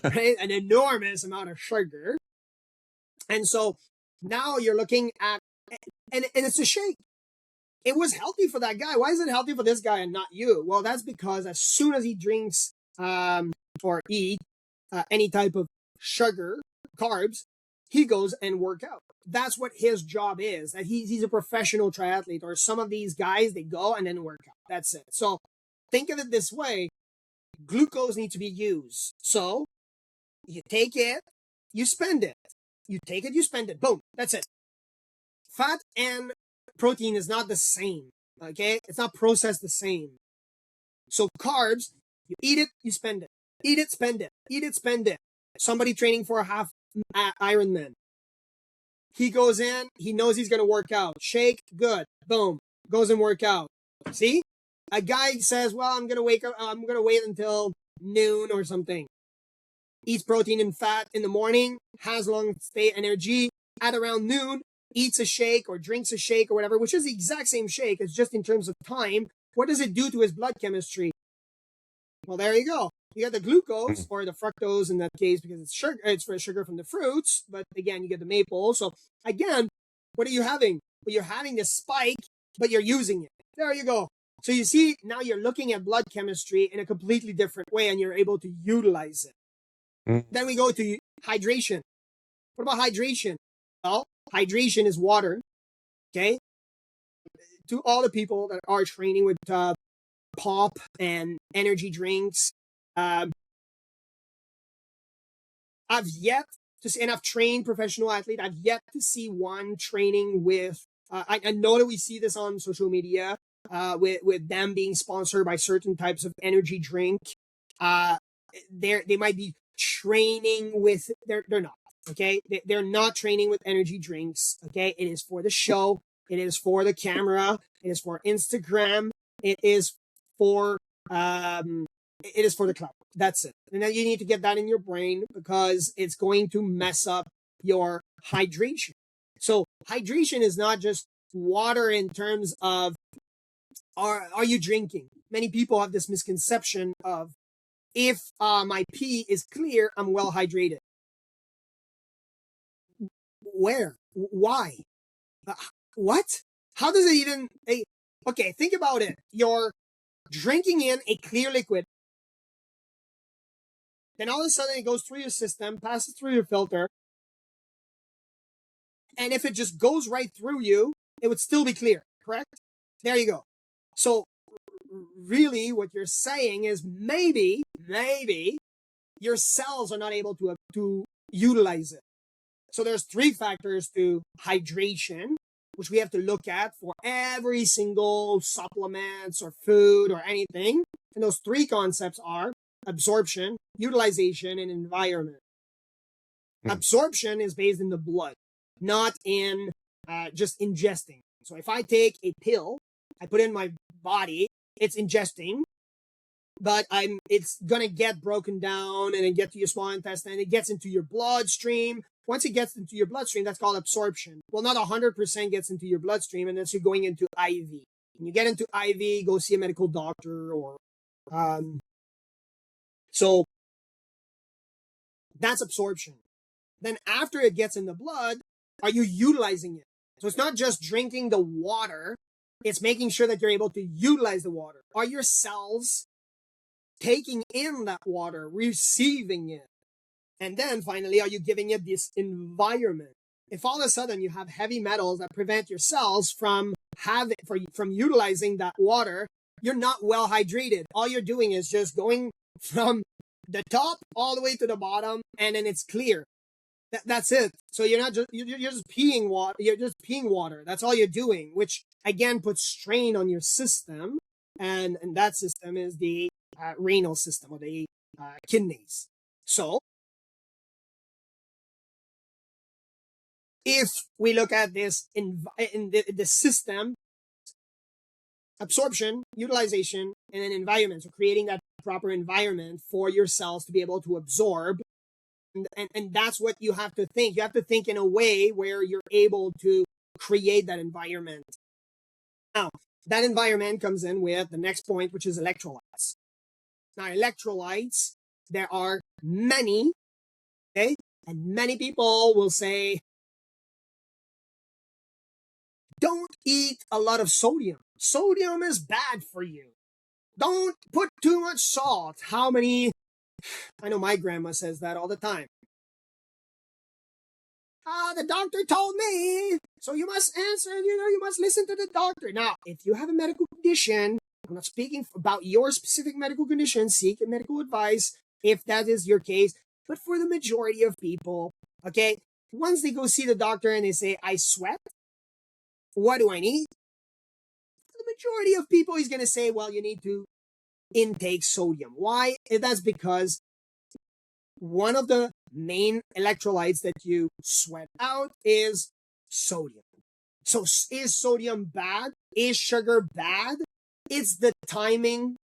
right? An enormous amount of sugar. And so now you're looking at, and it's a shake. It was healthy for that guy. Why is it healthy for this guy and not you? Well, that's because as soon as he drinks or eat any type of sugar, carbs, he goes and work out. That's what his job is. That he's a professional triathlete, or some of these guys, they go and then work out. That's it. So think of it this way. Glucose needs to be used. So you take it, you spend it. You take it, you spend it. Boom. That's it. Fat and protein is not the same. Okay? It's not processed the same. So carbs, you eat it, you spend it. Eat it, spend it. Eat it, spend it. Somebody training for a half Ironman. He goes in, he knows he's going to work out. Shake, good. Boom. Goes and work out. See? A guy says, well, I'm going to wait until noon or something. Eats protein and fat in the morning, has long stay energy. At around noon, eats a shake or drinks a shake or whatever, which is the exact same shake. It's just in terms of time. What does it do to his blood chemistry? Well, there you go. You get the glucose or the fructose in that case because it's sugar. It's for sugar from the fruits, but again, you get the maple. So again, what are you having? Well, you're having this spike, but you're using it. There you go. So you see, now you're looking at blood chemistry in a completely different way, and you're able to utilize it. Then we go to hydration. What about hydration? Well, hydration is water. Okay. To all the people that are training with pop and energy drinks, I've yet to see, and I've trained professional athlete. I've yet to see one training with. I know that we see this on social media with them being sponsored by certain types of energy drink. They might be training with. They're not. Okay, they're not training with energy drinks. Okay, it is for the show. It is for the camera. It is for Instagram. It is for the cloud. That's it. And then you need to get that in your brain because it's going to mess up your hydration. So hydration is not just water in terms of are you drinking? Many people have this misconception of if my pee is clear, I'm well hydrated. Where? Why? What? How does it even... Okay, think about it. You're drinking in a clear liquid. Then all of a sudden it goes through your system, passes through your filter. And if it just goes right through you, it would still be clear, correct? There you go. So really what you're saying is maybe your cells are not able to utilize it. So there's 3 factors to hydration, which we have to look at for every single supplements or food or anything. And those 3 concepts are absorption, utilization, and environment. Absorption is based in the blood, not in just ingesting. So if I take a pill, I put it in my body, it's ingesting, but it's gonna get broken down and then get to your small intestine, and it gets into your bloodstream. Once it gets into your bloodstream, that's called absorption. Well, not 100% gets into your bloodstream unless you're going into IV. When you get into IV, go see a medical doctor or so that's absorption. Then after it gets in the blood, are you utilizing it? So it's not just drinking the water, it's making sure that you're able to utilize the water. Are your cells taking in that water, receiving it? And then finally, are you giving it this environment? If all of a sudden you have heavy metals that prevent your cells from utilizing that water, you're not well hydrated. All you're doing is just going from the top all the way to the bottom, and then it's clear. That's it. So you're just peeing water. You're just peeing water. That's all you're doing, which again puts strain on your system, and that system is the renal system or the kidneys. So if we look at this in the system, absorption, utilization, and an environment, so creating that proper environment for your cells to be able to absorb, and that's what you have to think. You have to think in a way where you're able to create that environment. Now, that environment comes in with the next point, which is electrolytes. Now, electrolytes, there are many, okay? And many people will say, don't eat a lot of sodium. Sodium is bad for you. Don't put too much salt. I know my grandma says that all the time. The doctor told me, so you must answer, you must listen to the doctor. Now, if you have a medical condition, I'm not speaking about your specific medical condition, seek medical advice if that is your case. But for the majority of people, okay, once they go see the doctor and they say, I sweat, what do I need? The majority of people is going to say, well, you need to intake sodium. Why? That's because one of the main electrolytes that you sweat out is sodium. So is sodium bad? Is sugar bad? It's the timing.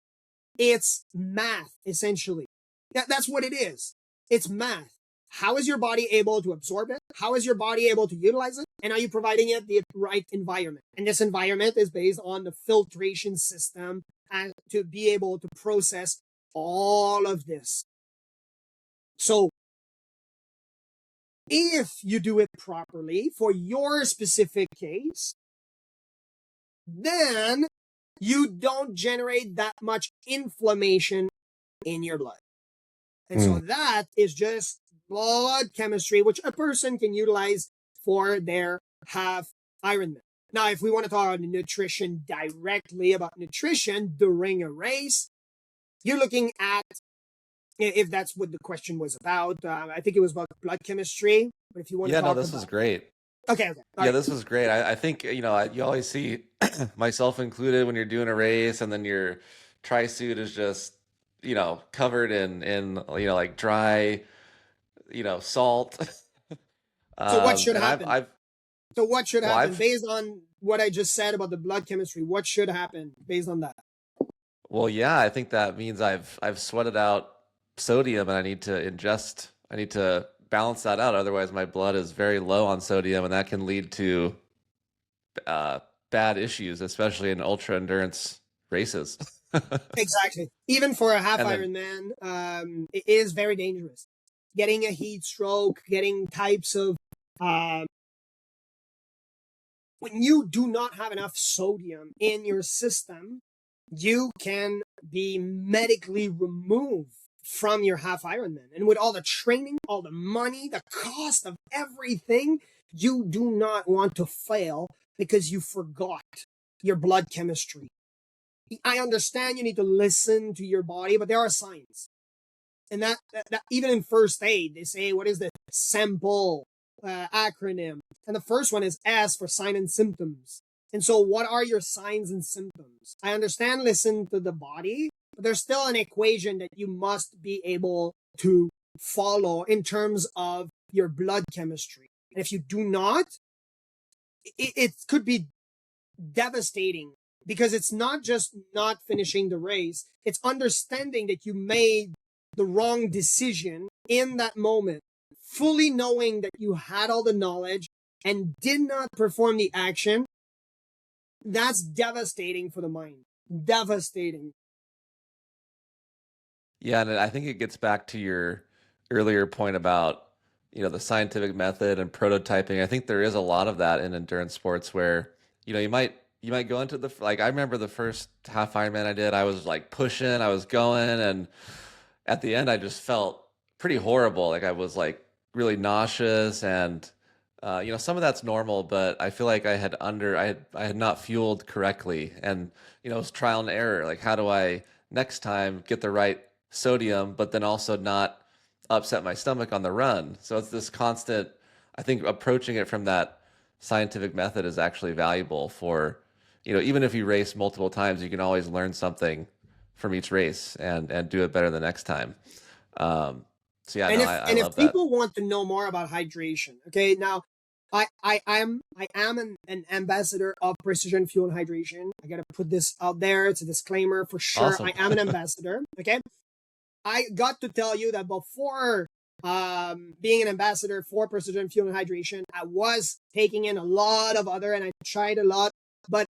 It's math, essentially. That's what it is. It's math. How is your body able to absorb it? How is your body able to utilize it? And are you providing it the right environment? And this environment is based on the filtration system and to be able to process all of this. So if you do it properly for your specific case, then you don't generate that much inflammation in your blood. And so that is just blood chemistry, which a person can utilize for their half Ironman. Now, if we want to talk about nutrition directly about nutrition during a race, you're looking at, if that's what the question was about, I think it was about blood chemistry. But if you want to talk this was great. Okay. This was great. I think, you always see, myself included, when you're doing a race and then your tri-suit is just, covered in like dry, salt. So what should And happen? So what should well, happen based on what I just said about the blood chemistry? What should happen based on that? Well, yeah, I think that means I've sweated out sodium and I need to balance that out. Otherwise, my blood is very low on sodium, and that can lead to bad issues, especially in ultra endurance races. Exactly. Even for a half And then, Ironman, it is very dangerous. Getting a heat stroke, getting types of when you do not have enough sodium in your system, you can be medically removed from your half Ironman. And with all the training, all the money, the cost of everything, you do not want to fail because you forgot your blood chemistry. I understand you need to listen to your body, but there are signs. And that even in first aid, they say, what is the SAMPLE acronym? And the first one is S for sign and symptoms. And so what are your signs and symptoms? I understand listen to the body, but there's still an equation that you must be able to follow in terms of your blood chemistry. And if you do not, it could be devastating, because it's not just not finishing the race, it's understanding that you made the wrong decision in that moment, fully knowing that you had all the knowledge and did not perform the action. That's devastating for the mind. Devastating. yeah, and I think it gets back to your earlier point about, the scientific method and prototyping. I think there is a lot of that in endurance sports where, you might go into I remember the first half Ironman I did, I was like pushing, I was going, and at the end I just felt pretty horrible. Like I was like really nauseous, and some of that's normal, but I feel like I had not fueled correctly, and it was trial and error. Like, how do I next time get the right sodium, but then also not upset my stomach on the run? So it's this constant. I think approaching it from that scientific method is actually valuable for, even if you race multiple times, you can always learn something from each race and do it better the next time. So yeah, no, I If love that. people want to know more about hydration, okay, now I am an ambassador of Precision Fuel and Hydration. I gotta put this out there. It's a disclaimer for sure. Awesome. I am an ambassador. Okay, I got to tell you that before being an ambassador for Precision Fuel and Hydration, I was taking in a lot of other, and I tried a lot, but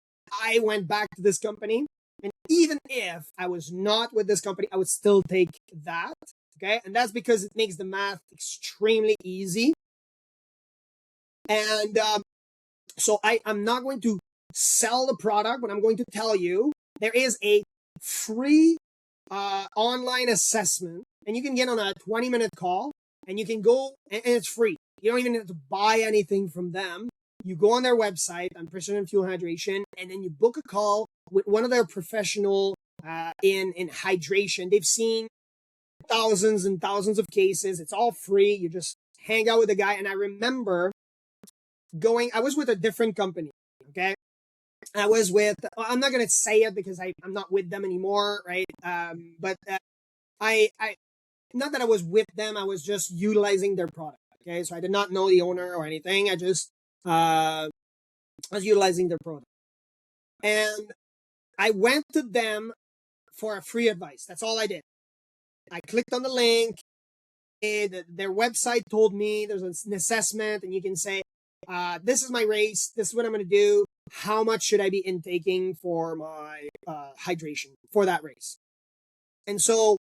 I went back to this company. And even if I was not with this company, I would still take that. Okay. And that's because it makes the math extremely easy. And So I'm not going to sell the product, but I'm going to tell you there is a free online assessment, and you can get on a 20-minute call, and you can go, and it's free. You don't even have to buy anything from them. You go on their website on Precision Fuel Hydration, and then you book a call with one of their professional in hydration. They've seen thousands and thousands of cases. It's all free. You just hang out with the guy. And I remember I was with a different company. Okay. I'm not going to say it because I'm not with them anymore. Right. But I, not that I was with them, I was just utilizing their product. Okay. So I did not know the owner or anything. I just, was utilizing their product. And I went to them for a free advice. That's all I did. I clicked on the link. Their website told me there's an assessment, and you can say, this is my race. This is what I'm going to do. How much should I be intaking for my hydration for that race? And so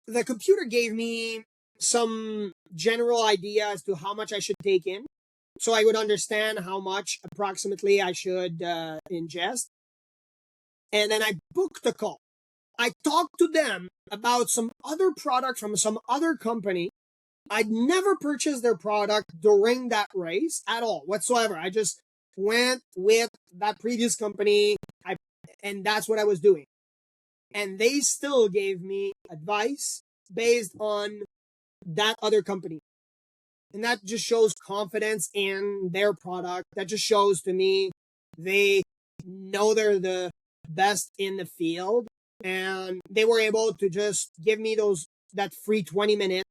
the computer gave me some general idea as to how much I should take in, so I would understand how much approximately I should ingest. And then I booked the call. I talked to them about some other product from some other company. I'd never purchased their product during that race at all whatsoever. I just went with that previous company, and that's what I was doing. And they still gave me advice based on that other company. And that just shows confidence in their product. That just shows to me they know they're the best in the field. And they were able to just give me that free 20-minute.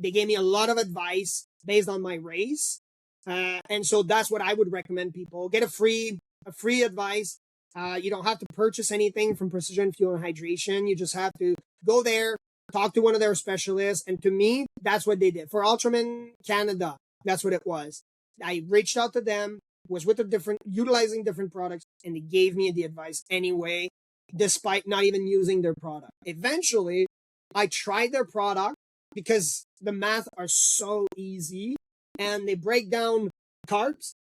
They gave me a lot of advice based on my race. And so that's what I would recommend people. Get a free advice. You don't have to purchase anything from Precision Fuel and Hydration. You just have to go there, talk to one of their specialists. And to me, that's what they did. For Ultraman Canada, that's what it was. I reached out to them, was utilizing different products, and they gave me the advice anyway, despite not even using their product. Eventually, I tried their product because the math are so easy, and they break down carbs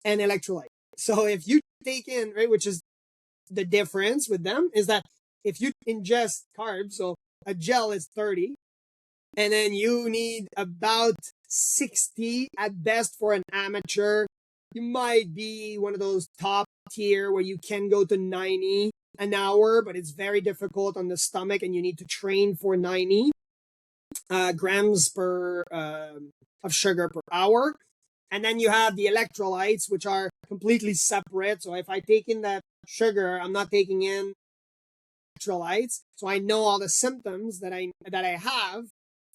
and electrolyte. So if you take in, right, which is the difference with them, is that if you ingest carbs, so a gel is 30, and then you need about 60 at best for an amateur. You might be one of those top tier where you can go to 90 an hour, but it's very difficult on the stomach, and you need to train for 90 grams of sugar per hour. And then you have the electrolytes, which are completely separate. So if I take in that sugar, I'm not taking in electrolytes. So I know all the symptoms that I have.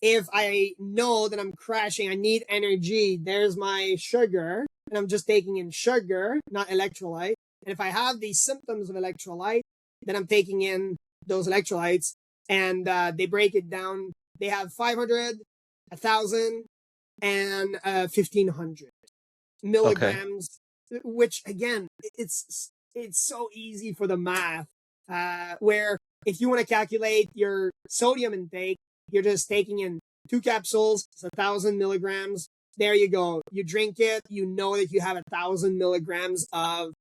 If I know that I'm crashing, I need energy, there's my sugar, and I'm just taking in sugar, not electrolyte. And if I have these symptoms of electrolyte, then I'm taking in those electrolytes, and they break it down. They have 500, 1,000, and 1,500 milligrams, okay. Which again, it's so easy for the math, where if you want to calculate your sodium intake, you're just taking in 2 capsules, it's 1,000 milligrams. There you go. You drink it, you know that you have 1,000 milligrams of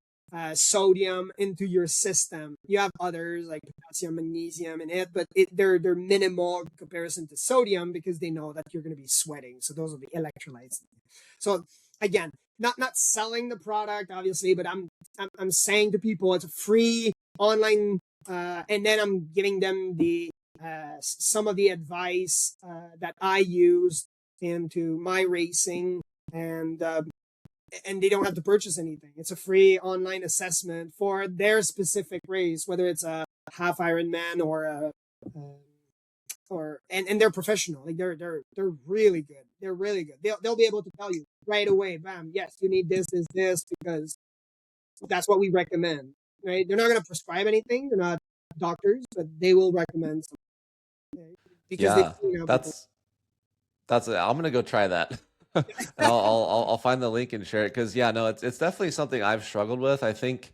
sodium into your system. You have others like potassium, magnesium in it, but they're minimal in comparison to sodium because they know that you're going to be sweating. So those are the electrolytes. So again, not selling the product, obviously, but I'm saying to people it's a free online, and then I'm giving them some of the advice that I used into my racing, and they don't have to purchase anything. It's a free online assessment for their specific race, whether it's a half Ironman and they're professional. Like they're really good. They're really good. They'll be able to tell you right away, bam, yes, you need this, because that's what we recommend. Right? They're not going to prescribe anything. They're not doctors, but they will recommend something. Right? Because Yeah, people. that's it. I'm gonna go try that. And I'll find the link and share it, because yeah, no, it's definitely something I've struggled with. I think,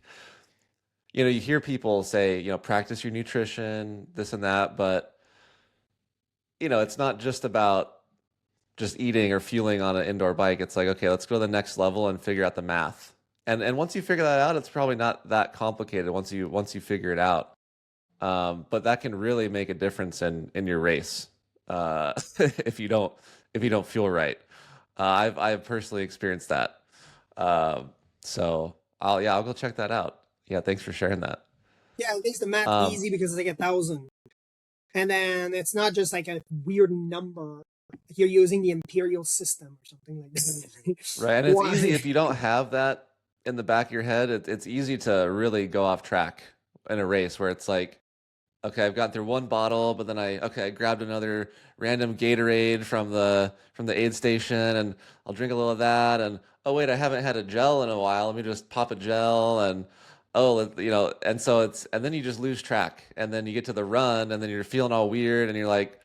you hear people say, practice your nutrition, this and that, but it's not just about just eating or fueling on an indoor bike. It's like, okay, let's go to the next level and figure out the math. And once you figure that out, it's probably not that complicated once you figure it out. But that can really make a difference in your race if you don't feel right. I've personally experienced that. Um, so I'll go check that out. Yeah, thanks for sharing that. Yeah, it makes the math Um, easy because it's like 1,000. And then it's not just like a weird number. Like you're using the imperial system or something like that. right, and it's easy Why? if you don't have that in the back of your head. It's easy to really go off track in a race where it's like, okay, I've gotten through one bottle, but then I grabbed another random Gatorade from the aid station, and I'll drink a little of that, and oh wait, I haven't had a gel in a while. Let me just pop a gel, and and so and then you just lose track, and then you get to the run, and then you're feeling all weird, and you're like,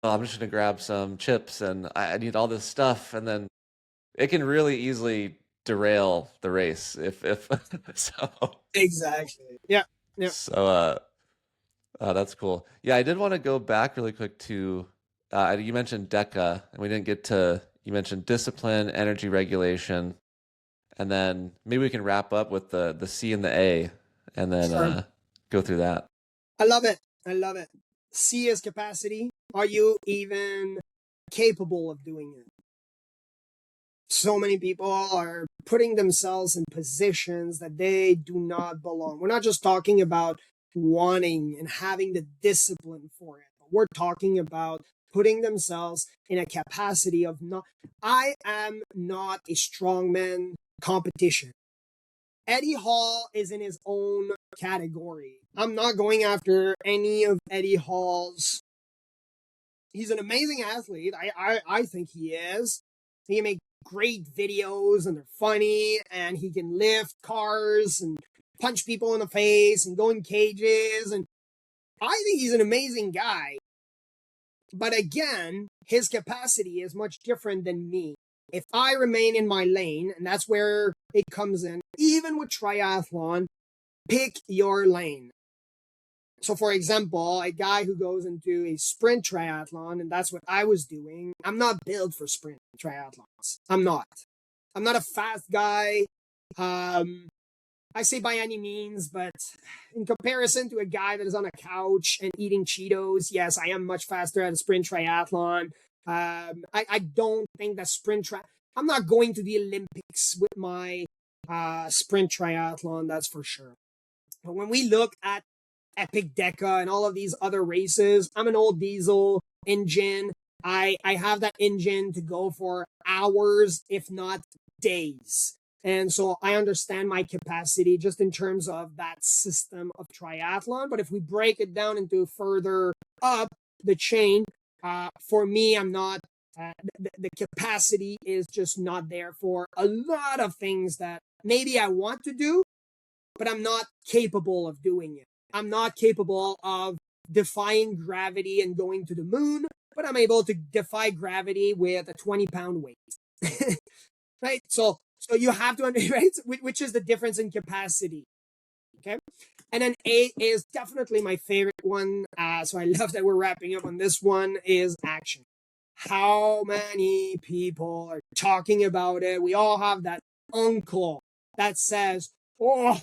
oh, I'm just gonna grab some chips, and I need all this stuff, and then it can really easily derail the race if so. Exactly. Yeah. Yeah. So oh, that's cool. Yeah, I did want to go back really quick to you mentioned DECA, and we didn't get to, you mentioned discipline, energy regulation, and then maybe we can wrap up with the C and the A, and then Sure. go through that. I love it. I love it. C is capacity. Are you even capable of doing it? So many people are putting themselves in positions that they do not belong. We're not just talking about wanting and having the discipline for it, but we're talking about putting themselves in a capacity of not. I am not a strongman competition. Eddie Hall is in his own category. I'm not going after any of Eddie Hall's. He's an amazing athlete. I think he is. He can make great videos and they're funny, and he can lift cars and punch people in the face and go in cages. And I think he's an amazing guy. But again, his capacity is much different than me. If I remain in my lane, and that's where it comes in, even with triathlon, pick your lane. So, for example, a guy who goes into a sprint triathlon, and that's what I was doing, I'm not built for sprint triathlons. I'm not. I'm not a fast guy. I say by any means, but in comparison to a guy that is on a couch and eating Cheetos, yes, I am much faster at a sprint triathlon. I don't think that I'm not going to the Olympics with my sprint triathlon, that's for sure. But when we look at EPICDECA and all of these other races, I'm an old diesel engine. I have that engine to go for hours, if not days. And so I understand my capacity just in terms of that system of triathlon. But if we break it down into further up the chain, for me, I'm not, the capacity is just not there for a lot of things that maybe I want to do, but I'm not capable of doing it. I'm not capable of defying gravity and going to the moon, but I'm able to defy gravity with a 20-pound weight. Right? So you have to understand, right? Which is the difference in capacity. Okay. And then A is definitely my favorite one. So I love that we're wrapping up on this one, is action. How many people are talking about it? We all have that uncle that says, oh,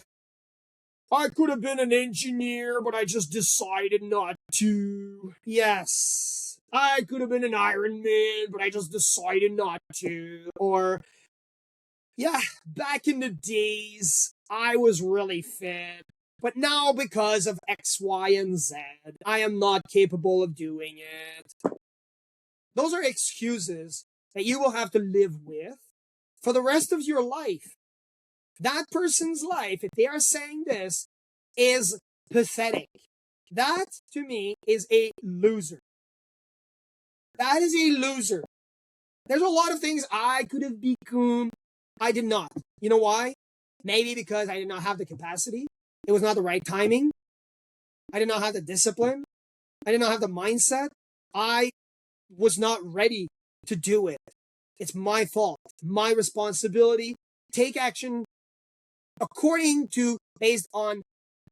I could have been an engineer, but I just decided not to. Yes. I could have been an Ironman, but I just decided not to. Or, yeah, back in the days, I was really fit. But now, because of X, Y, and Z, I am not capable of doing it. Those are excuses that you will have to live with for the rest of your life. That person's life, if they are saying this, is pathetic. That, to me, is a loser. That is a loser. There's a lot of things I could have become. I did not. You know why? Maybe because I did not have the capacity. It was not the right timing. I did not have the discipline. I did not have the mindset. I was not ready to do it. It's my fault, my responsibility. Take action according to, based on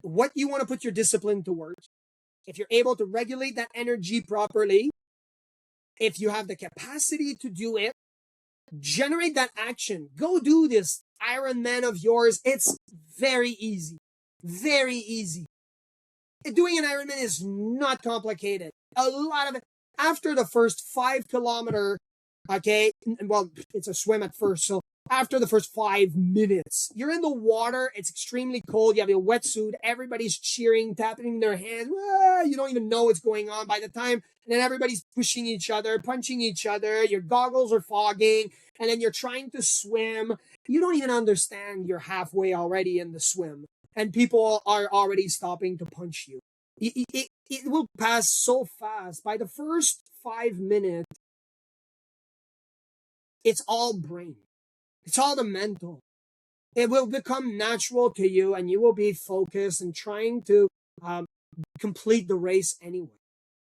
what you want to put your discipline towards. If you're able to regulate that energy properly, If you have the capacity to do it, generate that action. Go do this Ironman of yours. It's very easy. Very easy. Doing an Ironman is not complicated. A lot of it. After the first 5 kilometer, okay, well, it's a swim at first, so after the first 5 minutes, you're in the water, it's extremely cold, you have your wetsuit, everybody's cheering, tapping their hands, you don't even know what's going on by the time, and then everybody's pushing each other, punching each other, your goggles are fogging, and then you're trying to swim. You don't even understand you're halfway already in the swim, and people are already stopping to punch you. It will pass so fast. By the first 5 minutes, it's all brain. It's all the mental. It will become natural to you, and you will be focused and trying to complete the race anyway.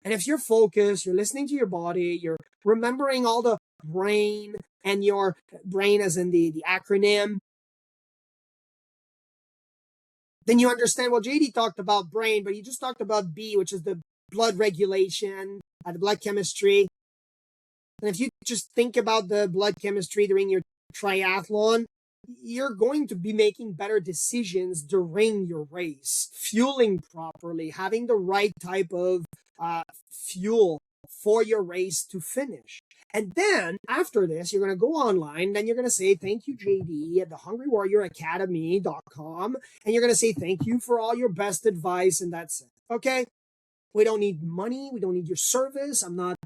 And if you're focused, you're listening to your body, you're remembering all the brain, and your brain as in the acronym, then you understand, well, JD talked about brain, but he just talked about B, which is the blood regulation, the blood chemistry. And if you just think about the blood chemistry during your triathlon, you're going to be making better decisions during your race, fueling properly, having the right type of fuel for your race to finish. And then after this, you're going to go online, then you're going to say, thank you, JD, at the HungryWarriorAcademy.com. And you're going to say, thank you for all your best advice. And that's it. Okay. We don't need money. We don't need your service. I'm not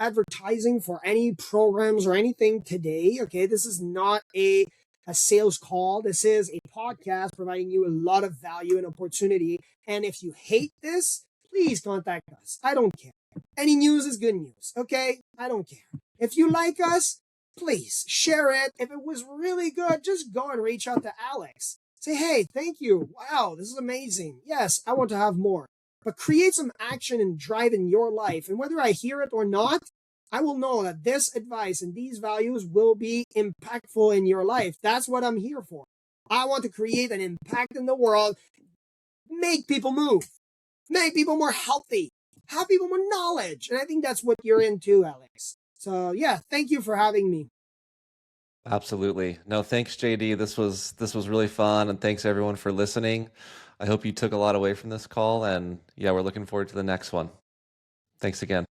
advertising for any programs or anything today. Okay. This is not a sales call. This is a podcast providing you a lot of value and opportunity. And if you hate this, please contact us. I don't care. Any news is good news. Okay. I don't care. If you like us, please share it. If it was really good, just go and reach out to Alex. Say, hey, thank you. Wow, this is amazing. Yes, I want to have more. But create some action and drive in your life. And whether I hear it or not, I will know that this advice and these values will be impactful in your life. That's what I'm here for. I want to create an impact in the world, make people move, make people more healthy, have people more knowledge. And I think that's what you're into, Alex. So yeah, thank you for having me. Absolutely. No, thanks, JD. This was really fun, and thanks everyone for listening. I hope you took a lot away from this call, and yeah, we're looking forward to the next one. Thanks again.